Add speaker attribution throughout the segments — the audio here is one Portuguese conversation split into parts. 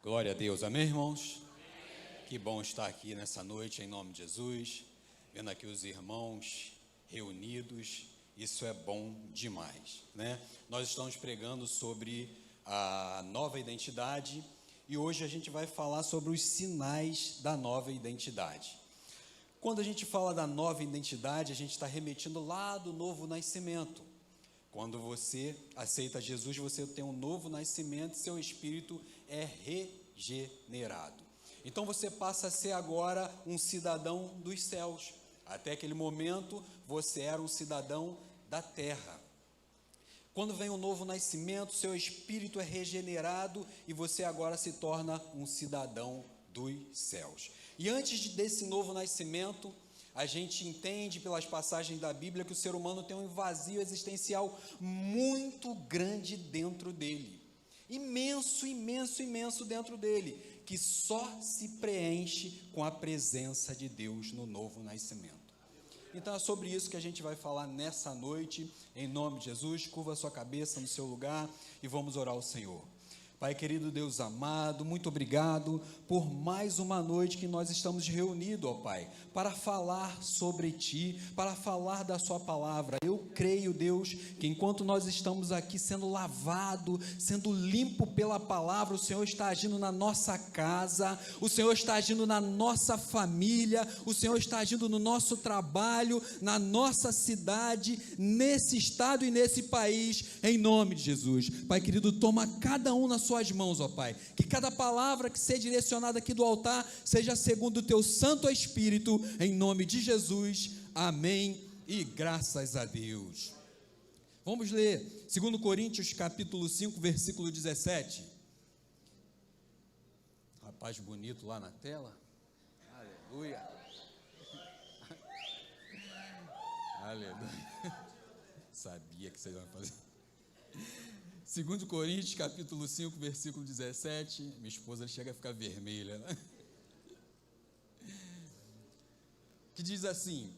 Speaker 1: Glória a Deus, amém, irmãos? Que bom estar aqui nessa noite, em nome de Jesus, vendo aqui os irmãos reunidos, isso é bom demais, né? Nós estamos pregando sobre a nova identidade e hoje a gente vai falar sobre os sinais da nova identidade. Quando a gente fala da nova identidade, a gente está remetendo lá do novo nascimento. Quando você aceita Jesus, você tem um novo nascimento, seu espírito é regenerado. Então você passa a ser agora um cidadão dos céus. Até aquele momento, você era um cidadão da terra. Quando vem um novo nascimento, seu espírito é regenerado e você agora se torna um cidadão dos céus. E antes desse novo nascimento, a gente entende pelas passagens da Bíblia que o ser humano tem um vazio existencial muito grande dentro dele. Imenso, imenso, imenso dentro dele, que só se preenche com a presença de Deus no novo nascimento. Então é sobre isso que a gente vai falar nessa noite, em nome de Jesus. Curva a sua cabeça no seu lugar e vamos orar ao Senhor. Pai querido, Deus amado, muito obrigado por mais uma noite que nós estamos reunidos, ó Pai, para falar sobre Ti, para falar da Sua palavra. Eu creio, Deus, que enquanto nós estamos aqui sendo lavado, sendo limpo pela palavra, o Senhor está agindo na nossa casa, o Senhor está agindo na nossa família, o Senhor está agindo no nosso trabalho, na nossa cidade, nesse estado e nesse país, em nome de Jesus. Pai querido, toma cada um na Suas mãos, ó Pai, que cada palavra que seja direcionada aqui do altar, seja segundo o Teu Santo Espírito, em nome de Jesus, amém, e graças a Deus. Vamos ler 2 Coríntios capítulo 5, versículo 17, rapaz bonito lá na tela, aleluia, aleluia, sabia que vocês iam fazer. 2 Coríntios, capítulo 5, versículo 17, minha esposa chega a ficar vermelha, né? Que diz assim,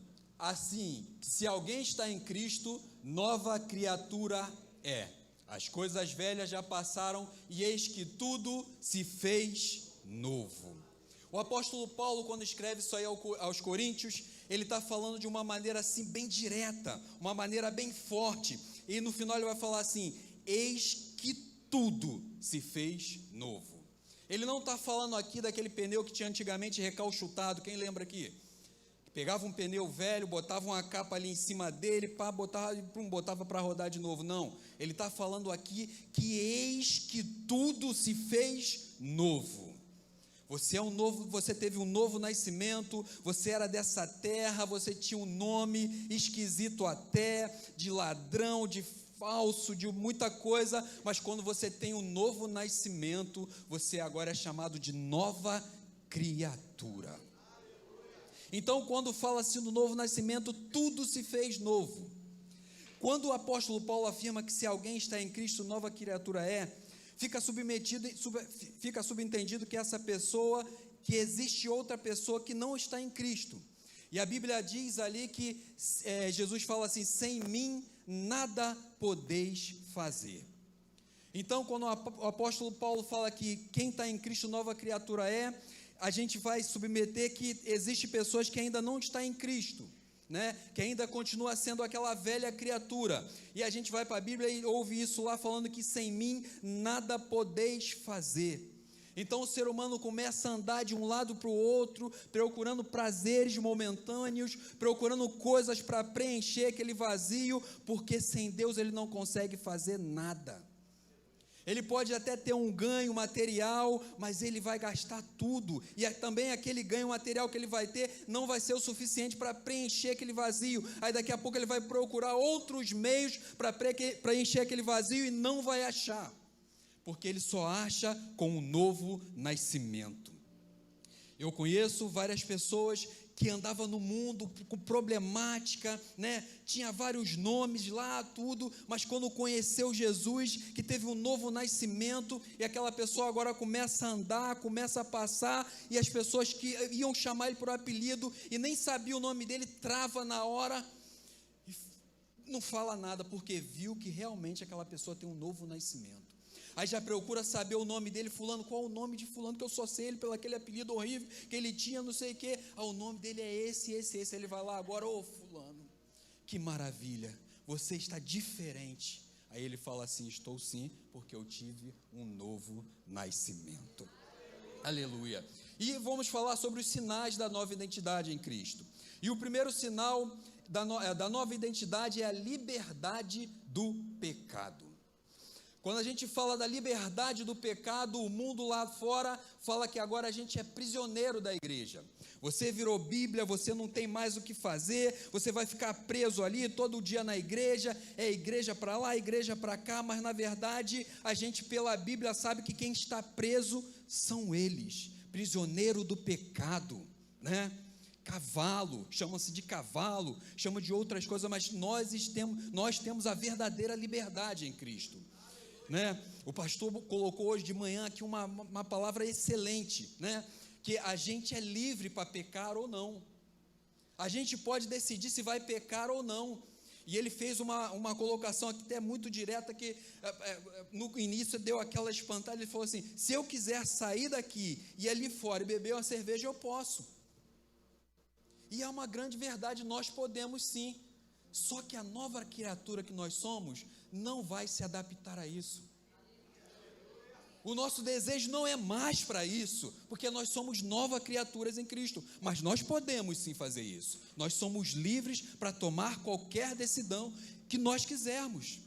Speaker 1: se alguém está em Cristo, nova criatura é. As coisas velhas já passaram e eis que tudo se fez novo. O apóstolo Paulo, quando escreve isso aí aos Coríntios, ele está falando de uma maneira assim bem direta, uma maneira bem forte, e no final ele vai falar assim, eis que tudo se fez novo. Ele não está falando aqui daquele pneu que tinha antigamente recalchutado, quem lembra aqui? Pegava um pneu velho, botava uma capa ali em cima dele, botava para rodar de novo. Não, ele está falando aqui que eis que tudo se fez novo. Você teve um novo nascimento, você era dessa terra, você tinha um nome esquisito até, de ladrão, de falso, de muita coisa, mas quando você tem um novo nascimento, você agora é chamado de nova criatura. Então, quando fala assim do novo nascimento, tudo se fez novo. Quando o apóstolo Paulo afirma que se alguém está em Cristo, nova criatura é, fica subentendido que essa pessoa, que existe outra pessoa que não está em Cristo. E a Bíblia diz ali que Jesus fala assim, sem mim nada podeis fazer. Então, quando o apóstolo Paulo fala que quem está em Cristo, nova criatura é, a gente vai submeter que existe pessoas que ainda não estão em Cristo, né? Que ainda continua sendo aquela velha criatura, e a gente vai para a Bíblia e ouve isso lá falando que sem mim nada podeis fazer. Então o ser humano começa a andar de um lado para o outro, procurando prazeres momentâneos, procurando coisas para preencher aquele vazio, porque sem Deus ele não consegue fazer nada. Ele pode até ter um ganho material, mas ele vai gastar tudo, e também aquele ganho material que ele vai ter, não vai ser o suficiente para preencher aquele vazio, aí daqui a pouco ele vai procurar outros meios para preencher aquele vazio e não vai achar, porque ele só acha com um novo nascimento. Eu conheço várias pessoas que andavam no mundo com problemática, né? Tinha vários nomes lá, tudo, mas quando conheceu Jesus, que teve um novo nascimento, e aquela pessoa agora começa a andar, começa a passar, e as pessoas que iam chamar ele por apelido, e nem sabia o nome dele, trava na hora, e não fala nada, porque viu que realmente aquela pessoa tem um novo nascimento.
Speaker 2: Aí já procura saber o nome dele, fulano, qual o nome de fulano, que eu só sei ele pelo aquele apelido horrível que ele tinha, não sei o quê. O nome dele é esse. Ele vai lá agora, fulano, que maravilha, você está diferente. Aí ele fala assim, estou sim, porque eu tive um novo nascimento. Aleluia. E vamos falar sobre os sinais da nova identidade em Cristo. E o primeiro sinal da nova identidade é a liberdade do pecado. Quando a gente fala da liberdade do pecado, o mundo lá fora fala que agora a gente é prisioneiro da igreja. Você virou Bíblia, você não tem mais o que fazer, você vai ficar preso ali todo dia na igreja, é igreja para lá, igreja para cá, mas na verdade a gente pela Bíblia sabe que quem está preso são eles, prisioneiro do pecado, né? Cavalo, chama-se de cavalo, chama de outras coisas, mas nós temos a verdadeira liberdade em Cristo. Né? O pastor colocou hoje de manhã aqui uma palavra excelente, né? Que a gente é livre para pecar ou não, a gente pode decidir se vai pecar ou não, e ele fez uma colocação aqui até muito direta, que no início deu aquela espantada, ele falou assim, se eu quiser sair daqui e ali fora e beber uma cerveja, eu posso, e é uma grande verdade, nós podemos sim, só que a nova criatura que nós somos, não vai se adaptar a isso. O nosso desejo não é mais para isso, porque nós somos novas criaturas em Cristo, mas nós podemos sim fazer isso, nós somos livres para tomar qualquer decisão que nós quisermos,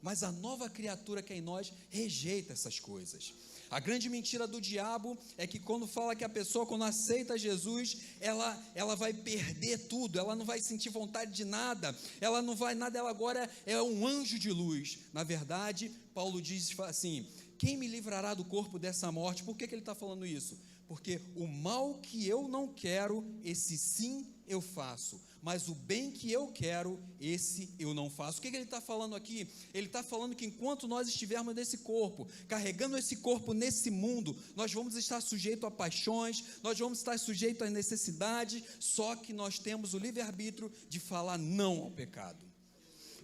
Speaker 2: mas a nova criatura que é em nós, rejeita essas coisas. A grande mentira do diabo é que quando fala que a pessoa, quando aceita Jesus, ela vai perder tudo, ela não vai sentir vontade de nada, ela não vai nada, ela agora é um anjo de luz. Na verdade, Paulo diz assim, quem me livrará do corpo dessa morte? Por que ele está falando isso? Porque o mal que eu não quero, esse sim eu faço, mas o bem que eu quero, esse eu não faço. O que ele está falando aqui? Ele está falando que enquanto nós estivermos nesse corpo, carregando esse corpo nesse mundo, nós vamos estar sujeitos a paixões, nós vamos estar sujeitos a necessidades, só que nós temos o livre-arbítrio de falar não ao pecado.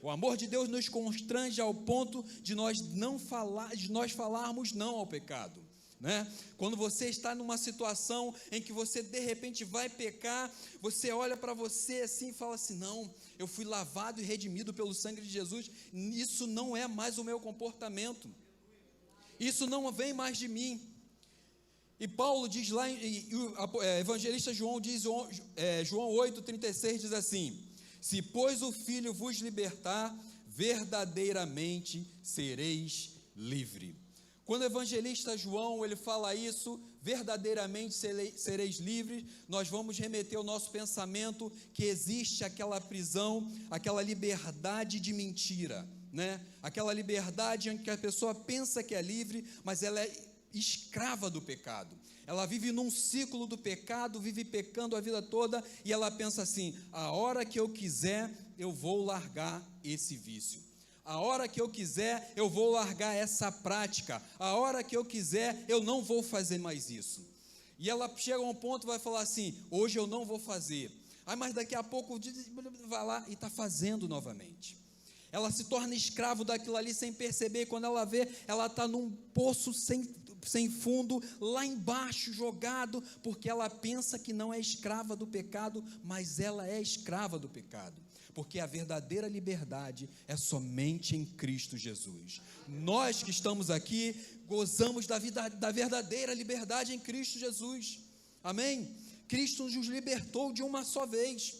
Speaker 2: O amor de Deus nos constrange ao ponto de nós falarmos não ao pecado. Né? Quando você está numa situação em que você de repente vai pecar, você olha para você assim e fala assim, não, eu fui lavado e redimido pelo sangue de Jesus, isso não é mais o meu comportamento, isso não vem mais de mim. E Paulo diz lá, evangelista João diz, João 8,36 diz assim, se pois o Filho vos libertar, verdadeiramente sereis livre. Quando o evangelista João, ele fala isso, verdadeiramente sereis livres, nós vamos remeter o nosso pensamento que existe aquela prisão, aquela liberdade de mentira, né? Aquela liberdade em que a pessoa pensa que é livre, mas ela é escrava do pecado. Ela vive num ciclo do pecado, vive pecando a vida toda, e ela pensa assim, a hora que eu quiser, eu vou largar esse vício. A hora que eu quiser, eu vou largar essa prática. A hora que eu quiser, eu não vou fazer mais isso. E ela chega a um ponto e vai falar assim, hoje eu não vou fazer. Mas daqui a pouco vai lá e está fazendo novamente. Ela se torna escravo daquilo ali sem perceber. Quando ela vê, ela está num poço sem fundo, lá embaixo jogado, porque ela pensa que não é escrava do pecado, mas ela é escrava do pecado. Porque a verdadeira liberdade é somente em Cristo Jesus. Nós que estamos aqui, gozamos da verdadeira liberdade em Cristo Jesus, amém? Cristo nos libertou de uma só vez.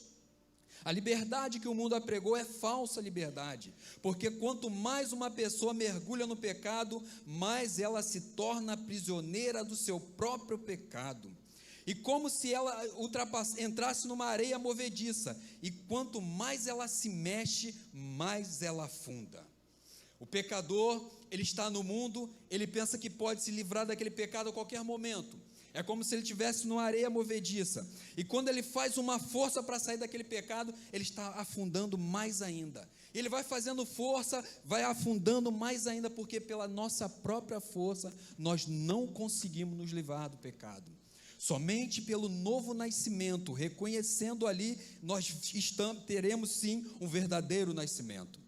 Speaker 2: A liberdade que o mundo apregou é falsa liberdade, porque quanto mais uma pessoa mergulha no pecado, mais ela se torna prisioneira do seu próprio pecado. E como se ela entrasse numa areia movediça, e quanto mais ela se mexe, mais ela afunda. O pecador, ele está no mundo, ele pensa que pode se livrar daquele pecado a qualquer momento. É como se ele estivesse numa areia movediça, e quando ele faz uma força para sair daquele pecado, ele está afundando mais ainda. Ele vai fazendo força, vai afundando mais ainda, porque pela nossa própria força, nós não conseguimos nos livrar do pecado. Somente pelo novo nascimento, reconhecendo ali, nós teremos sim um verdadeiro nascimento.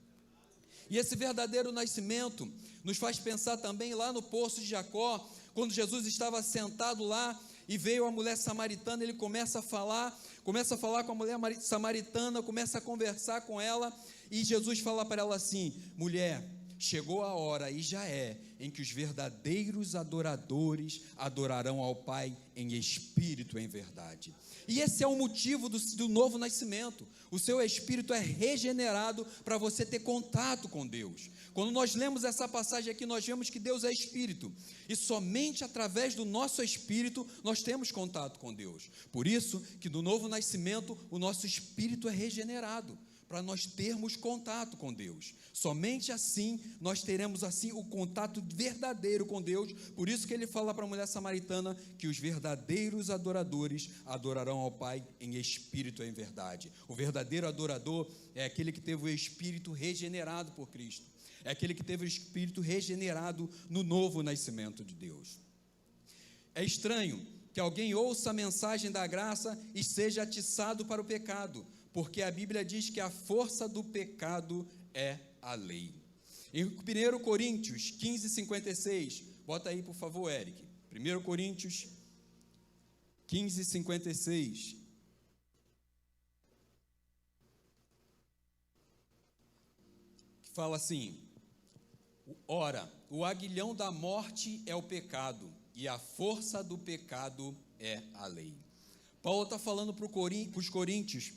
Speaker 2: E esse verdadeiro nascimento nos faz pensar também lá no poço de Jacó, quando Jesus estava sentado lá e veio a mulher samaritana, ele começa a falar com a mulher samaritana, começa a conversar com ela, e Jesus fala para ela assim: mulher, chegou a hora, e já é, em que os verdadeiros adoradores adorarão ao Pai em espírito e em verdade. E esse é o motivo do novo nascimento. O seu espírito é regenerado para você ter contato com Deus. Quando nós lemos essa passagem aqui, nós vemos que Deus é espírito, e somente através do nosso espírito nós temos contato com Deus. Por isso que no novo nascimento o nosso espírito é regenerado, para nós termos contato com Deus. Somente assim nós teremos assim o contato verdadeiro com Deus. Por isso que ele fala para a mulher samaritana que os verdadeiros adoradores adorarão ao Pai em espírito e em verdade. O verdadeiro adorador é aquele que teve o espírito regenerado por Cristo, é aquele que teve o espírito regenerado no novo nascimento de Deus. É estranho que alguém ouça a mensagem da graça e seja atiçado para o pecado, porque a Bíblia diz que a força do pecado é a lei. Em 1 Coríntios 15, 56, bota aí por favor, Eric, 1 Coríntios 15, 56, que fala assim: ora, o aguilhão da morte é o pecado, e a força do pecado é a lei. Paulo está falando para os coríntios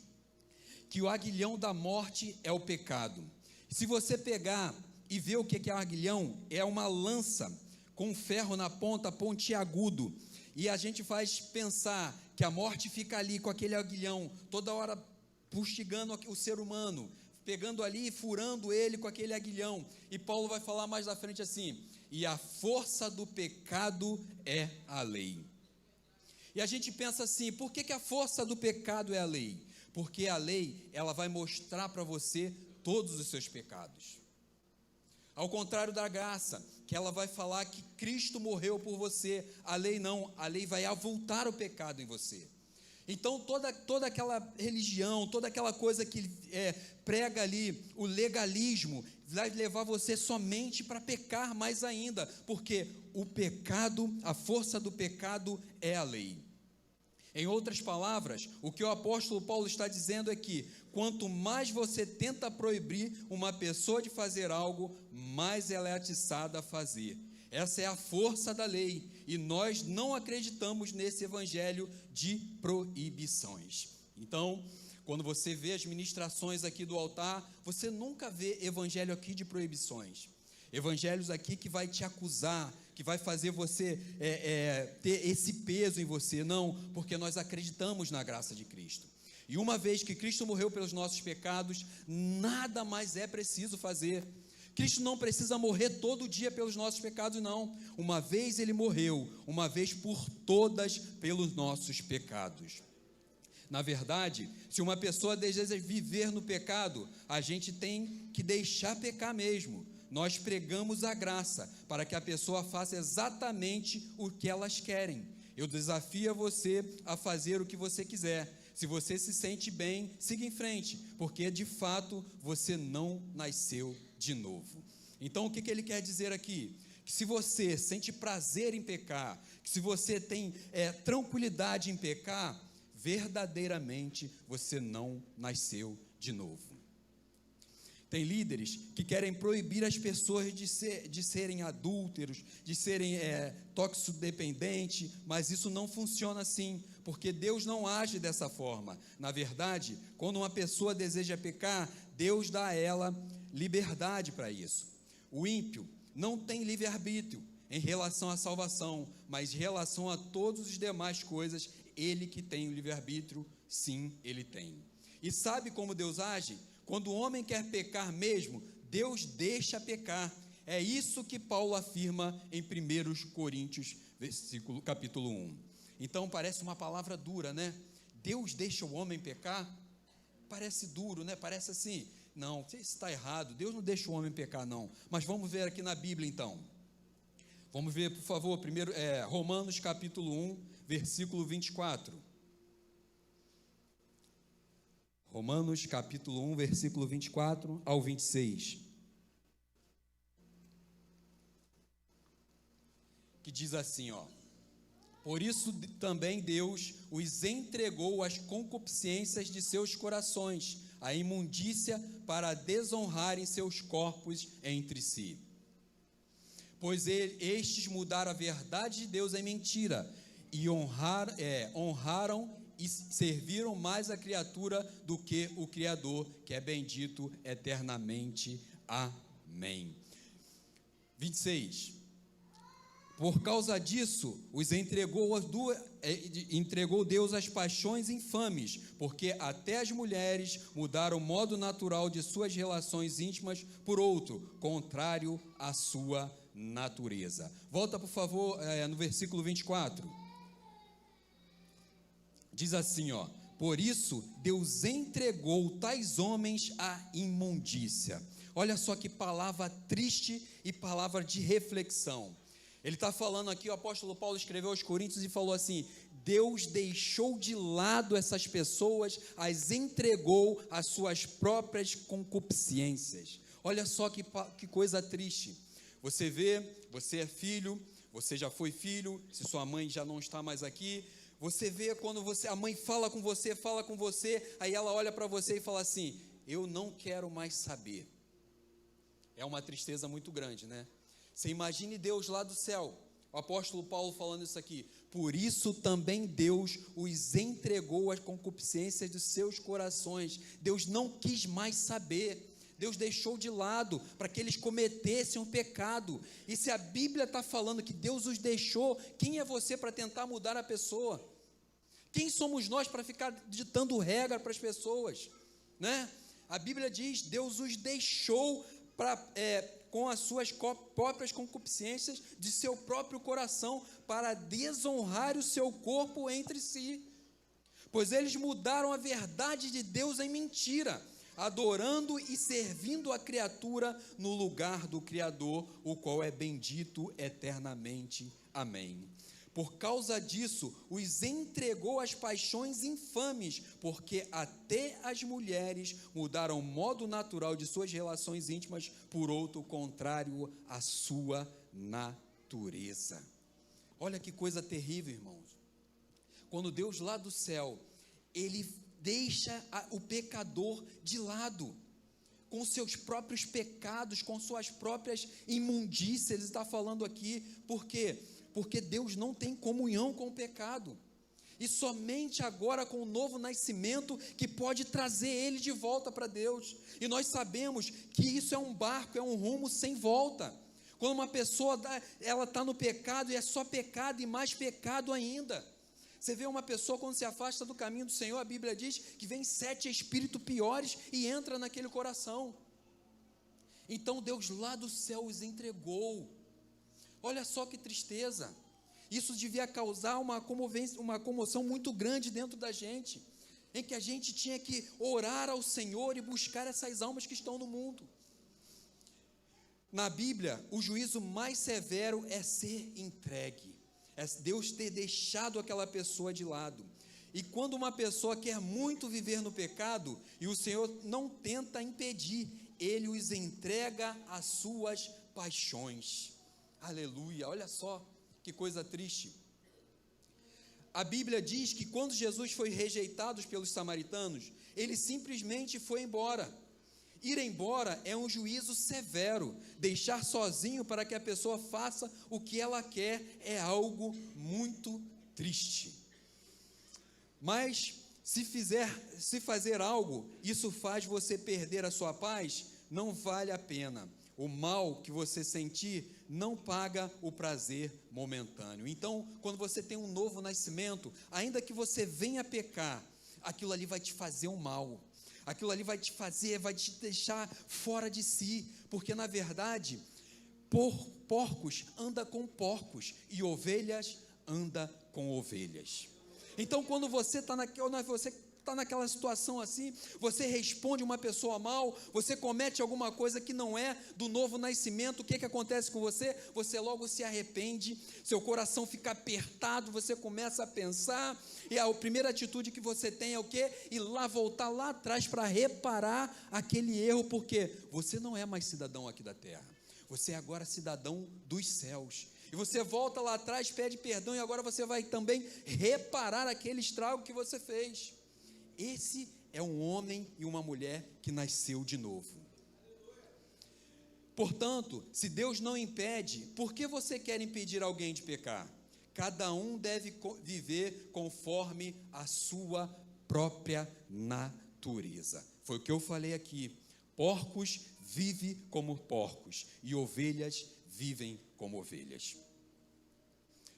Speaker 2: que o aguilhão da morte é o pecado. Se você pegar e ver o que é o aguilhão, é uma lança com um ferro na ponta, pontiagudo, e a gente faz pensar que a morte fica ali com aquele aguilhão, toda hora pustigando o ser humano, pegando ali e furando ele com aquele aguilhão. E Paulo vai falar mais à frente assim: e a força do pecado é a lei. E a gente pensa assim: por que a força do pecado é a lei? Porque a lei, ela vai mostrar para você todos os seus pecados. Ao contrário da graça, que ela vai falar que Cristo morreu por você, a lei não, a lei vai avultar o pecado em você. Então toda aquela religião, toda aquela coisa que prega ali o legalismo, vai levar você somente para pecar mais ainda, porque o pecado, a força do pecado é a lei. Em outras palavras, o que o apóstolo Paulo está dizendo é que quanto mais você tenta proibir uma pessoa de fazer algo, mais ela é atiçada a fazer. Essa é a força da lei, e nós não acreditamos nesse evangelho de proibições. Então, quando você vê as ministrações aqui do altar, você nunca vê evangelho aqui de proibições. Evangelhos aqui que vai te acusar, que vai fazer você ter esse peso em você. Não, porque nós acreditamos na graça de Cristo. E uma vez que Cristo morreu pelos nossos pecados, nada mais é preciso fazer. Cristo não precisa morrer todo dia pelos nossos pecados, não. Uma vez ele morreu, uma vez por todas pelos nossos pecados. Na verdade, se uma pessoa deseja viver no pecado, a gente tem que deixar pecar mesmo. Nós pregamos a graça para que a pessoa faça exatamente o que elas querem. Eu desafio você a fazer o que você quiser. Se você se sente bem, siga em frente, porque de fato você não nasceu de novo. Então o que ele quer dizer aqui? Que se você sente prazer em pecar, que se você tem tranquilidade em pecar, verdadeiramente você não nasceu de novo. Tem líderes que querem proibir as pessoas de serem adúlteros, de serem toxicodependentes, mas isso não funciona assim, porque Deus não age dessa forma. Na verdade, quando uma pessoa deseja pecar, Deus dá a ela liberdade para isso. O ímpio não tem livre-arbítrio em relação à salvação, mas em relação a todas as demais coisas, ele que tem o livre-arbítrio, sim, ele tem. E sabe como Deus age? Quando o homem quer pecar mesmo, Deus deixa pecar. É isso que Paulo afirma em 1 Coríntios, capítulo 1. Então parece uma palavra dura, né? Deus deixa o homem pecar? Parece duro, né? Parece assim, não, isso está errado, Deus não deixa o homem pecar não. Mas vamos ver aqui na Bíblia então. Vamos ver, por favor, primeiro, Romanos capítulo 1, versículo 24. Romanos capítulo 1, versículo 24 ao 26. que diz assim, ó: por isso também Deus os entregou às concupiscências de seus corações, a imundícia, para desonrarem seus corpos entre si. Pois estes mudaram a verdade de Deus em mentira, e honraram e serviram mais a criatura do que o Criador, que é bendito eternamente. Amém. 26. Por causa disso, os entregou Deus às paixões infames, porque até as mulheres mudaram o modo natural de suas relações íntimas por outro, contrário à sua natureza. Volta, por favor, no versículo 24. Diz assim, ó: por isso Deus entregou tais homens à imundícia. Olha só que palavra triste e palavra de reflexão. Ele está falando aqui, o apóstolo Paulo escreveu aos Coríntios e falou assim: Deus deixou de lado essas pessoas, as entregou às suas próprias concupiscências. Olha só que coisa triste. Você vê, você é filho, você já foi filho, se sua mãe já não está mais aqui, você vê quando a mãe fala com você, aí ela olha para você e fala assim: eu não quero mais saber. É uma tristeza muito grande, né? Você imagine Deus lá do céu, o apóstolo Paulo falando isso aqui: por isso também Deus os entregou às concupiscências dos seus corações. Deus não quis mais saber, Deus deixou de lado para que eles cometessem um pecado. E se a Bíblia está falando que Deus os deixou, quem é você para tentar mudar a pessoa? Quem somos nós para ficar ditando regra para as pessoas, né? A Bíblia diz: Deus os deixou com as suas próprias concupiscências de seu próprio coração, para desonrar o seu corpo entre si, pois eles mudaram a verdade de Deus em mentira, adorando e servindo a criatura no lugar do Criador, o qual é bendito eternamente. Amém. Por causa disso, os entregou às paixões infames, porque até as mulheres mudaram o modo natural de suas relações íntimas por outro, contrário à sua natureza. Olha que coisa terrível, irmãos. Quando Deus lá do céu, Ele deixa o pecador de lado, com seus próprios pecados, com suas próprias imundícias. Ele está falando aqui, por quê? Porque Deus não tem comunhão com o pecado, e somente agora com o novo nascimento que pode trazer ele de volta para Deus. E nós sabemos que isso é um barco, é um rumo sem volta. Quando uma pessoa ela está no pecado, e é só pecado e mais pecado ainda. Você vê uma pessoa quando se afasta do caminho do Senhor, a Bíblia diz que vem 7 espíritos piores e entra naquele coração. Então Deus lá do céu os entregou. Olha só que tristeza. Isso devia causar uma comoção muito grande dentro da gente, em que a gente tinha que orar ao Senhor e buscar essas almas que estão no mundo. Na Bíblia, o juízo mais severo é ser entregue, é Deus ter deixado aquela pessoa de lado. E quando uma pessoa quer muito viver no pecado, e o Senhor não tenta impedir, Ele os entrega às suas paixões. Aleluia, olha só que coisa triste. A Bíblia diz que quando Jesus foi rejeitado pelos samaritanos, ele simplesmente foi embora. Ir embora é um juízo severo. Deixar sozinho para que a pessoa faça o que ela quer é algo muito triste. Mas se fazer algo, isso faz você perder a sua paz, não vale a pena. O mal que você sentir não paga o prazer momentâneo. Então, quando você tem um novo nascimento, ainda que você venha pecar, aquilo ali vai te fazer um mal. Aquilo ali vai te deixar fora de si, porque na verdade, porcos andam com porcos e ovelhas andam com ovelhas. Então, quando você está naquela situação assim, você responde uma pessoa mal, você comete alguma coisa que não é do novo nascimento, o que acontece com você? Você logo se arrepende, seu coração fica apertado, você começa a pensar, e a primeira atitude que você tem é o quê? Ir lá, voltar lá atrás para reparar aquele erro, porque você não é mais cidadão aqui da terra, você é agora cidadão dos céus. E você volta lá atrás, pede perdão, e agora você vai também reparar aquele estrago que você fez. Esse é um homem e uma mulher que nasceu de novo. Portanto, se Deus não impede, por que você quer impedir alguém de pecar? Cada um deve viver conforme a sua própria natureza. Foi o que eu falei aqui. Porcos vivem como porcos e ovelhas vivem como ovelhas.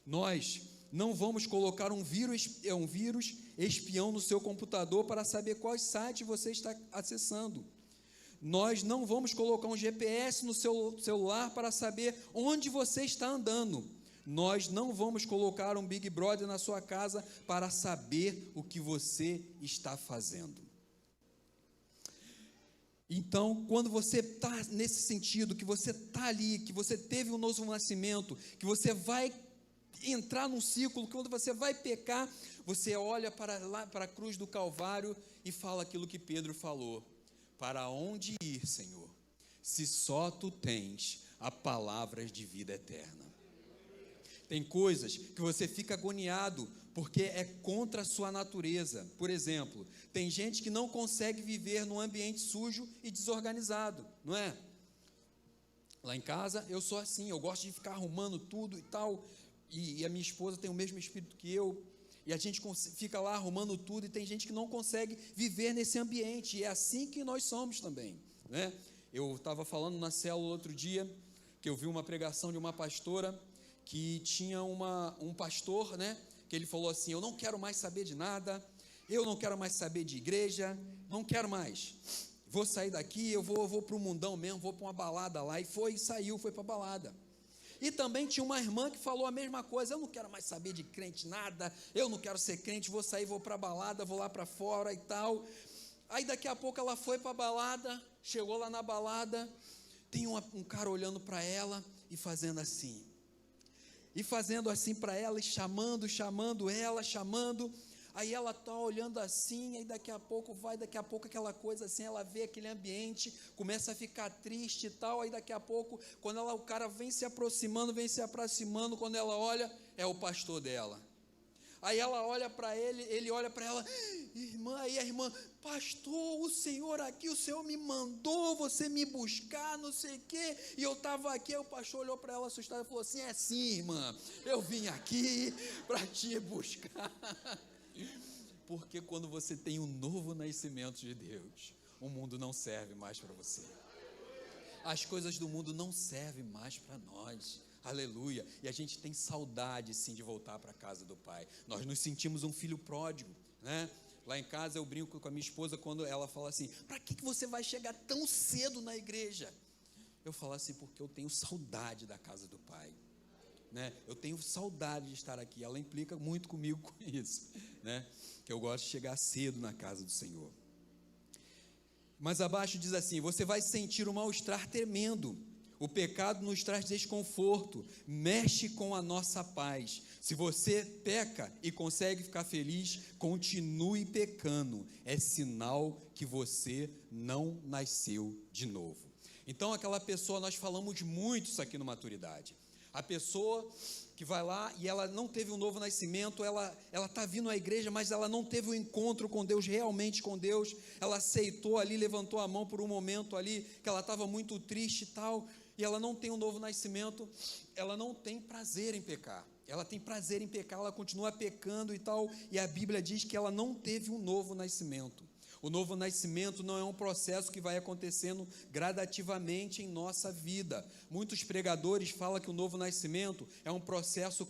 Speaker 2: Nós não vamos colocar um vírus espião no seu computador para saber qual site você está acessando. Nós não vamos colocar um GPS no seu celular para saber onde você está andando. Nós não vamos colocar um Big Brother na sua casa para saber o que você está fazendo. Então, quando você está nesse sentido, que você está ali, que você teve um novo nascimento, que você vai entrar num ciclo, quando você vai pecar, você olha para a cruz do Calvário e fala aquilo que Pedro falou: para onde ir, Senhor, se só Tu tens a palavra de vida eterna? Tem coisas que você fica agoniado, porque é contra a sua natureza. Por exemplo, tem gente que não consegue viver num ambiente sujo e desorganizado, não é? Lá em casa eu sou assim, eu gosto de ficar arrumando tudo e tal, e a minha esposa tem o mesmo espírito que eu, e a gente fica lá arrumando tudo, e tem gente que não consegue viver nesse ambiente, e é assim que nós somos também, né? Eu estava falando na célula outro dia, que eu vi uma pregação de uma pastora, que tinha um pastor, né, que ele falou assim: eu não quero mais saber de nada, eu não quero mais saber de igreja, não quero mais, vou sair daqui, eu vou para o mundão mesmo, vou para uma balada lá, e foi para a balada. E também tinha uma irmã que falou a mesma coisa: eu não quero mais saber de crente nada, eu não quero ser crente, vou sair, vou para a balada, vou lá para fora e tal. Aí daqui a pouco ela foi para a balada, chegou lá na balada, tem um cara olhando para ela e fazendo assim, para ela, e chamando ela, aí ela está olhando assim, aí daqui a pouco aquela coisa assim, ela vê aquele ambiente, começa a ficar triste e tal, aí daqui a pouco, quando o cara vem se aproximando, quando ela olha, é o pastor dela. Aí ela olha para ele olha para ela: irmã, aí a irmã: pastor, o senhor aqui, o senhor me mandou você me buscar, não sei o quê, e eu estava aqui. Aí o pastor olhou para ela assustado e falou assim: é sim, irmã, eu vim aqui para te buscar. Porque quando você tem um novo nascimento de Deus, o mundo não serve mais para você, as coisas do mundo não servem mais para nós. Aleluia. E a gente tem saudade sim de voltar para a casa do Pai. Nós nos sentimos um filho pródigo, né? Lá em casa eu brinco com a minha esposa quando ela fala assim: para que você vai chegar tão cedo na igreja? Eu falo assim: porque eu tenho saudade da casa do Pai, né? Eu tenho saudade de estar aqui. Ela implica muito comigo com isso, né? Que eu gosto de chegar cedo na casa do Senhor. Mas abaixo diz assim: você vai sentir um mal-estar tremendo. O pecado nos traz desconforto, mexe com a nossa paz. Se você peca e consegue ficar feliz, continue pecando. É sinal que você não nasceu de novo. Então aquela pessoa, nós falamos muito isso aqui no Maturidade. A pessoa que vai lá e ela não teve um novo nascimento, ela está vindo à igreja, mas ela não teve um encontro com Deus, realmente com Deus. Ela aceitou ali, levantou a mão por um momento ali, que ela estava muito triste e tal, e ela não tem um novo nascimento, ela não tem prazer em pecar. Ela tem prazer em pecar, ela continua pecando e tal, e a Bíblia diz que ela não teve um novo nascimento. O novo nascimento não é um processo que vai acontecendo gradativamente em nossa vida. Muitos pregadores falam que o novo nascimento é um processo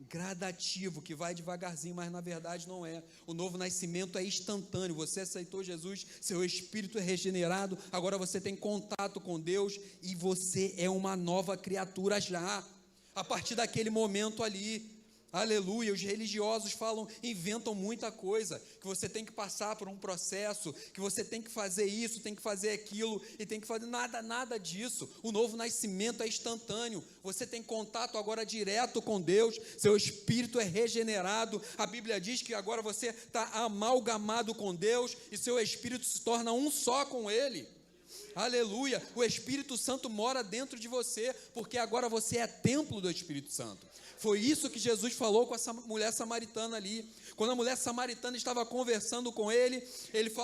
Speaker 2: gradativo, que vai devagarzinho, mas na verdade não é. O novo nascimento é instantâneo. Você aceitou Jesus, seu espírito é regenerado, agora você tem contato com Deus e você é uma nova criatura já, a partir daquele momento ali. Aleluia. Os religiosos inventam muita coisa, que você tem que passar por um processo, que você tem que fazer isso, tem que fazer aquilo, e tem que fazer nada disso. O novo nascimento é instantâneo, você tem contato agora direto com Deus, seu espírito é regenerado. A Bíblia diz que agora você está amalgamado com Deus, e seu espírito se torna um só com Ele. Aleluia, o Espírito Santo mora dentro de você, porque agora você é templo do Espírito Santo. Foi isso que Jesus falou com essa mulher samaritana ali. Quando a mulher samaritana estava conversando com ele,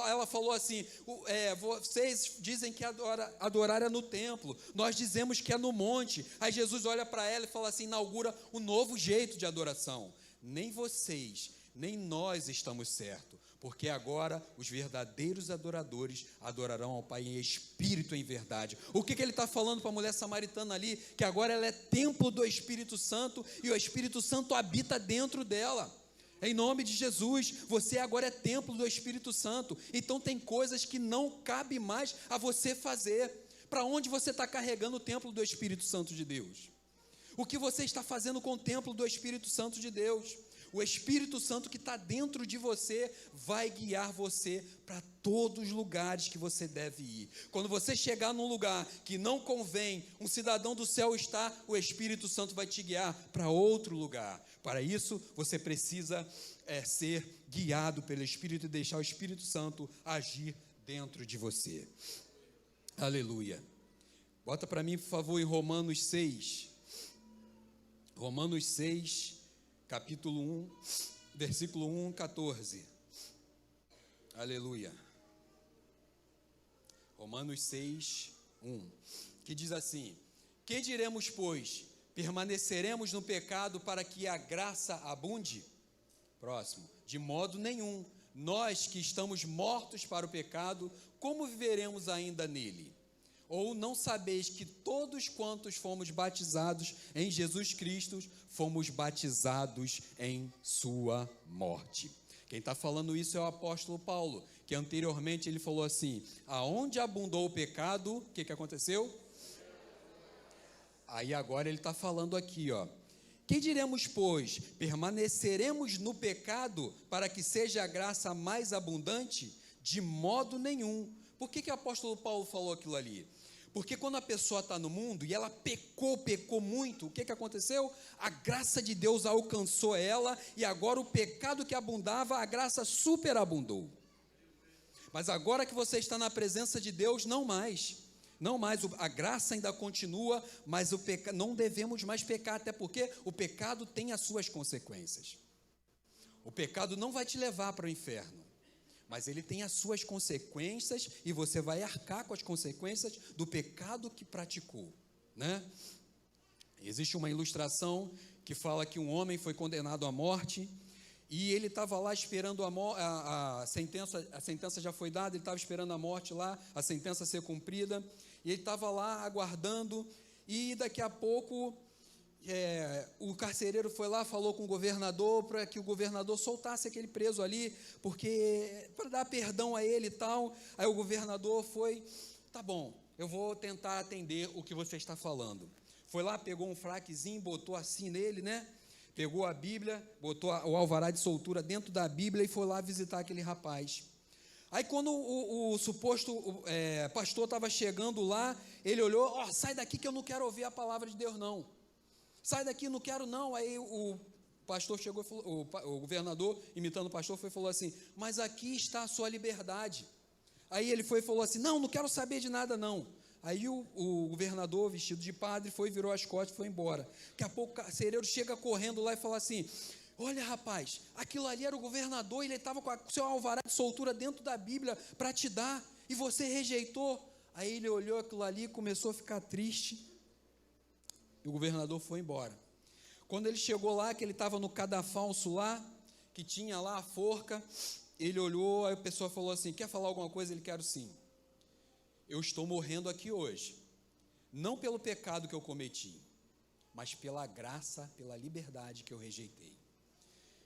Speaker 2: ela falou assim, vocês dizem que adorar é no templo, nós dizemos que é no monte. Aí Jesus olha para ela e fala assim, inaugura um novo jeito de adoração. Nem vocês, nem nós estamos certos, porque agora os verdadeiros adoradores adorarão ao Pai em espírito e em verdade. O que ele está falando para a mulher samaritana ali? Que agora ela é templo do Espírito Santo e o Espírito Santo habita dentro dela. Em nome de Jesus, você agora é templo do Espírito Santo. Então tem coisas que não cabe mais a você fazer. Para onde você está carregando o templo do Espírito Santo de Deus? O que você está fazendo com o templo do Espírito Santo de Deus? O Espírito Santo que está dentro de você vai guiar você para todos os lugares que você deve ir. Quando você chegar num lugar que não convém um cidadão do céu estar, o Espírito Santo vai te guiar para outro lugar. Para isso, você precisa ser guiado pelo Espírito e deixar o Espírito Santo agir dentro de você. Aleluia. Bota para mim, por favor, em Romanos 6. Romanos 6, capítulo 1, versículo 1, 14. Aleluia. Romanos 6, 1. Que diz assim: que diremos, pois? Permaneceremos no pecado para que a graça abunde? Próximo. De modo nenhum. Nós que estamos mortos para o pecado, como viveremos ainda nele? Ou não sabeis que todos quantos fomos batizados em Jesus Cristo, fomos batizados em sua morte? Quem está falando isso é o apóstolo Paulo, que anteriormente ele falou assim, aonde abundou o pecado, o que aconteceu? Aí agora ele está falando aqui, ó. Que diremos, pois? Permaneceremos no pecado para que seja a graça mais abundante? De modo nenhum. Por que o apóstolo Paulo falou aquilo ali? Porque quando a pessoa está no mundo e ela pecou muito, o que aconteceu? A graça de Deus alcançou ela e agora o pecado que abundava, a graça superabundou. Mas agora que você está na presença de Deus, não mais, a graça ainda continua, mas não devemos mais pecar, até porque o pecado tem as suas consequências. O pecado não vai te levar para o inferno, mas ele tem as suas consequências e você vai arcar com as consequências do pecado que praticou, né? Existe uma ilustração que fala que um homem foi condenado à morte e ele estava lá esperando a sentença já foi dada, ele estava esperando a morte lá, a sentença ser cumprida, e ele estava lá aguardando, e daqui a pouco o carcereiro foi lá, falou com o governador, para que o governador soltasse aquele preso ali, porque para dar perdão a ele e tal. Aí o governador foi, tá bom, eu vou tentar atender o que você está falando. Foi lá, pegou um fraquezinho, botou assim nele, né? Pegou a Bíblia, botou o alvará de soltura dentro da Bíblia e foi lá visitar aquele rapaz. Aí quando o suposto pastor estava chegando lá, ele olhou, sai daqui que eu não quero ouvir a palavra de Deus não. Sai daqui, não quero não. Aí o pastor chegou, o governador, imitando o pastor, falou assim, mas aqui está a sua liberdade. Aí ele foi e falou assim, não quero saber de nada não. Aí o governador, vestido de padre, virou as costas e foi embora. Daqui a pouco o carcereiro chega correndo lá e fala assim, olha rapaz, aquilo ali era o governador, ele estava com o seu alvará de soltura dentro da Bíblia para te dar, e você rejeitou. Aí ele olhou aquilo ali e começou a ficar triste, e o governador foi embora. Quando ele chegou lá, que ele estava no cadafalso lá, que tinha lá a forca, ele olhou, aí a pessoa falou assim, quer falar alguma coisa? Ele, quero sim. Eu estou morrendo aqui hoje, não pelo pecado que eu cometi, mas pela graça, pela liberdade que eu rejeitei.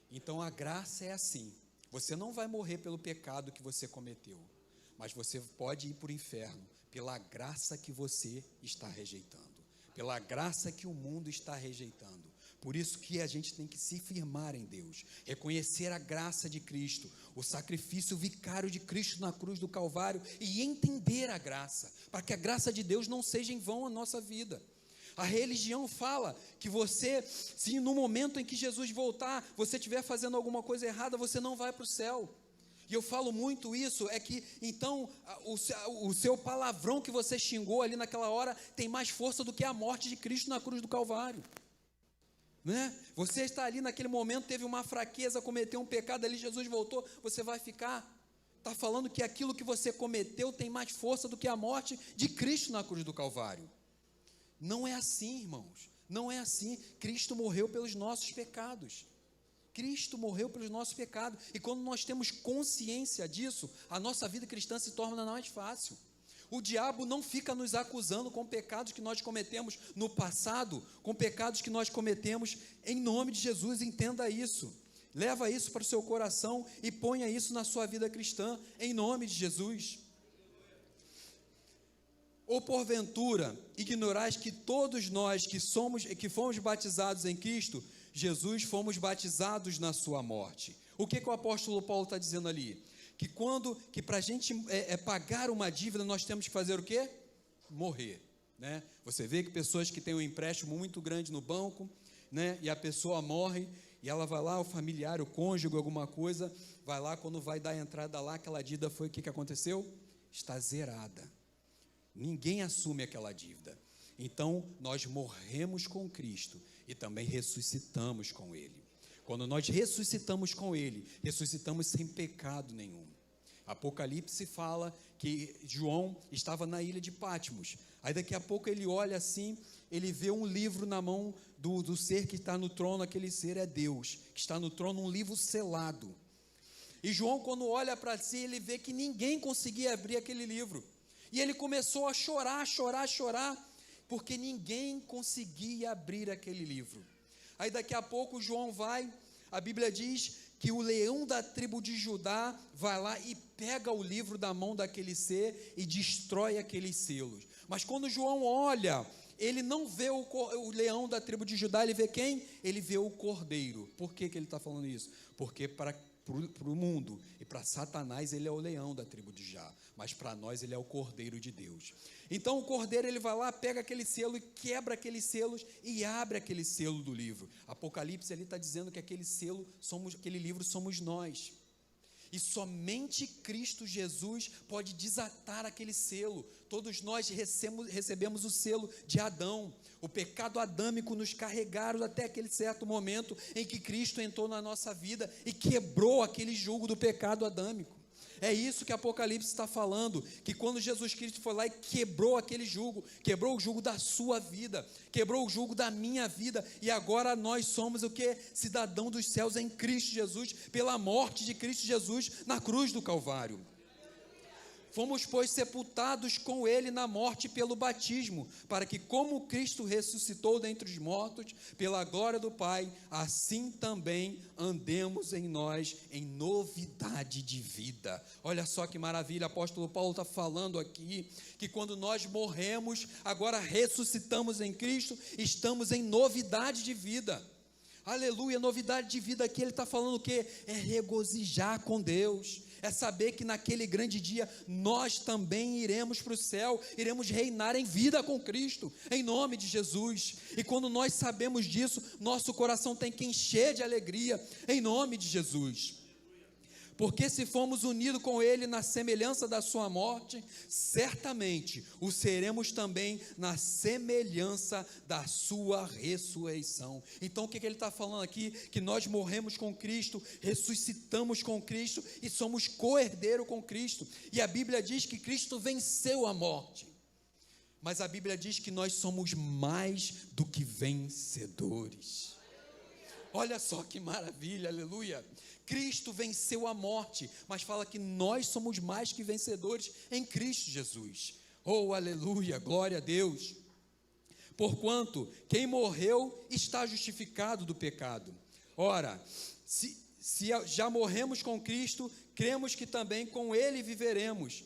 Speaker 2: Então a graça é assim, você não vai morrer pelo pecado que você cometeu, mas você pode ir para o inferno pela graça que você está rejeitando, pela graça que o mundo está rejeitando. Por isso que a gente tem que se firmar em Deus, reconhecer a graça de Cristo, o sacrifício vicário de Cristo na cruz do Calvário e entender a graça, para que a graça de Deus não seja em vão a nossa vida. A religião fala que você, se no momento em que Jesus voltar, você estiver fazendo alguma coisa errada, você não vai para o céu. E eu falo muito isso, é que então o seu palavrão que você xingou ali naquela hora tem mais força do que a morte de Cristo na cruz do Calvário. Né? Você está ali naquele momento, teve uma fraqueza, cometeu um pecado ali, Jesus voltou, você vai ficar, está falando que aquilo que você cometeu tem mais força do que a morte de Cristo na cruz do Calvário. Não é assim, irmãos, não é assim. Cristo morreu pelos nossos pecados. Cristo morreu pelos nossos pecados, e quando nós temos consciência disso, a nossa vida cristã se torna mais fácil. O diabo não fica nos acusando com pecados que nós cometemos no passado, com pecados que nós cometemos em nome de Jesus. Entenda isso, leva isso para o seu coração e ponha isso na sua vida cristã, em nome de Jesus. Ou porventura ignorais que todos nós que fomos batizados em Cristo Jesus, fomos batizados na sua morte. O que o apóstolo Paulo está dizendo ali? Que para a gente pagar uma dívida, nós temos que fazer o quê? Morrer, né? Você vê que pessoas que têm um empréstimo muito grande no banco, né? E a pessoa morre, e ela vai lá, o familiar, o cônjuge, alguma coisa, vai lá, quando vai dar a entrada lá, aquela dívida foi, o que aconteceu? Está zerada. Ninguém assume aquela dívida. Então, nós morremos com Cristo e também ressuscitamos com Ele. Quando nós ressuscitamos com Ele, ressuscitamos sem pecado nenhum. Apocalipse fala que João estava na ilha de Patmos. Aí daqui a pouco ele olha assim, ele vê um livro na mão do ser que está no trono. Aquele ser é Deus, que está no trono, um livro selado. E João, quando olha para si, ele vê que ninguém conseguia abrir aquele livro. E ele começou a chorar, porque ninguém conseguia abrir aquele livro. Aí daqui a pouco João vai, a Bíblia diz que o leão da tribo de Judá vai lá e pega o livro da mão daquele ser e destrói aqueles selos. Mas quando João olha, ele não vê o leão da tribo de Judá, ele vê quem? Ele vê o cordeiro. Por que ele está falando isso? Porque para o mundo e para Satanás ele é o leão da tribo de Judá, mas para nós ele é o cordeiro de Deus. Então o cordeiro, ele vai lá, pega aquele selo e quebra aqueles selos e abre aquele selo do livro. Apocalipse ali está dizendo que aquele selo, aquele livro somos nós, e somente Cristo Jesus pode desatar aquele selo. Todos nós recebemos o selo de Adão. O pecado adâmico nos carregaram até aquele certo momento em que Cristo entrou na nossa vida e quebrou aquele jugo do pecado adâmico. É isso que Apocalipse está falando, que quando Jesus Cristo foi lá e quebrou aquele jugo, quebrou o jugo da sua vida, quebrou o jugo da minha vida, e agora nós somos o que? Cidadão dos céus em Cristo Jesus, pela morte de Cristo Jesus na cruz do Calvário. Fomos, pois, sepultados com Ele na morte pelo batismo, para que, como Cristo ressuscitou dentre os mortos, pela glória do Pai, assim também andemos em nós, em novidade de vida. Olha só que maravilha, o apóstolo Paulo está falando aqui, que quando nós morremos, agora ressuscitamos em Cristo, estamos em novidade de vida. Aleluia, novidade de vida aqui, ele está falando o quê? É regozijar com Deus, é saber que naquele grande dia, nós também iremos para o céu, iremos reinar em vida com Cristo, em nome de Jesus. E quando nós sabemos disso, nosso coração tem que encher de alegria, em nome de Jesus. Porque se fomos unidos com Ele na semelhança da sua morte, certamente o seremos também na semelhança da sua ressurreição. Então o que ele está falando aqui? Que nós morremos com Cristo, ressuscitamos com Cristo e somos co-herdeiro com Cristo. E a Bíblia diz que Cristo venceu a morte. Mas a Bíblia diz que nós somos mais do que vencedores. Olha só que maravilha, aleluia. Cristo venceu a morte, mas fala que nós somos mais que vencedores em Cristo Jesus. Oh, aleluia, glória a Deus. Porquanto quem morreu está justificado do pecado. Ora, se já morremos com Cristo, cremos que também com Ele viveremos.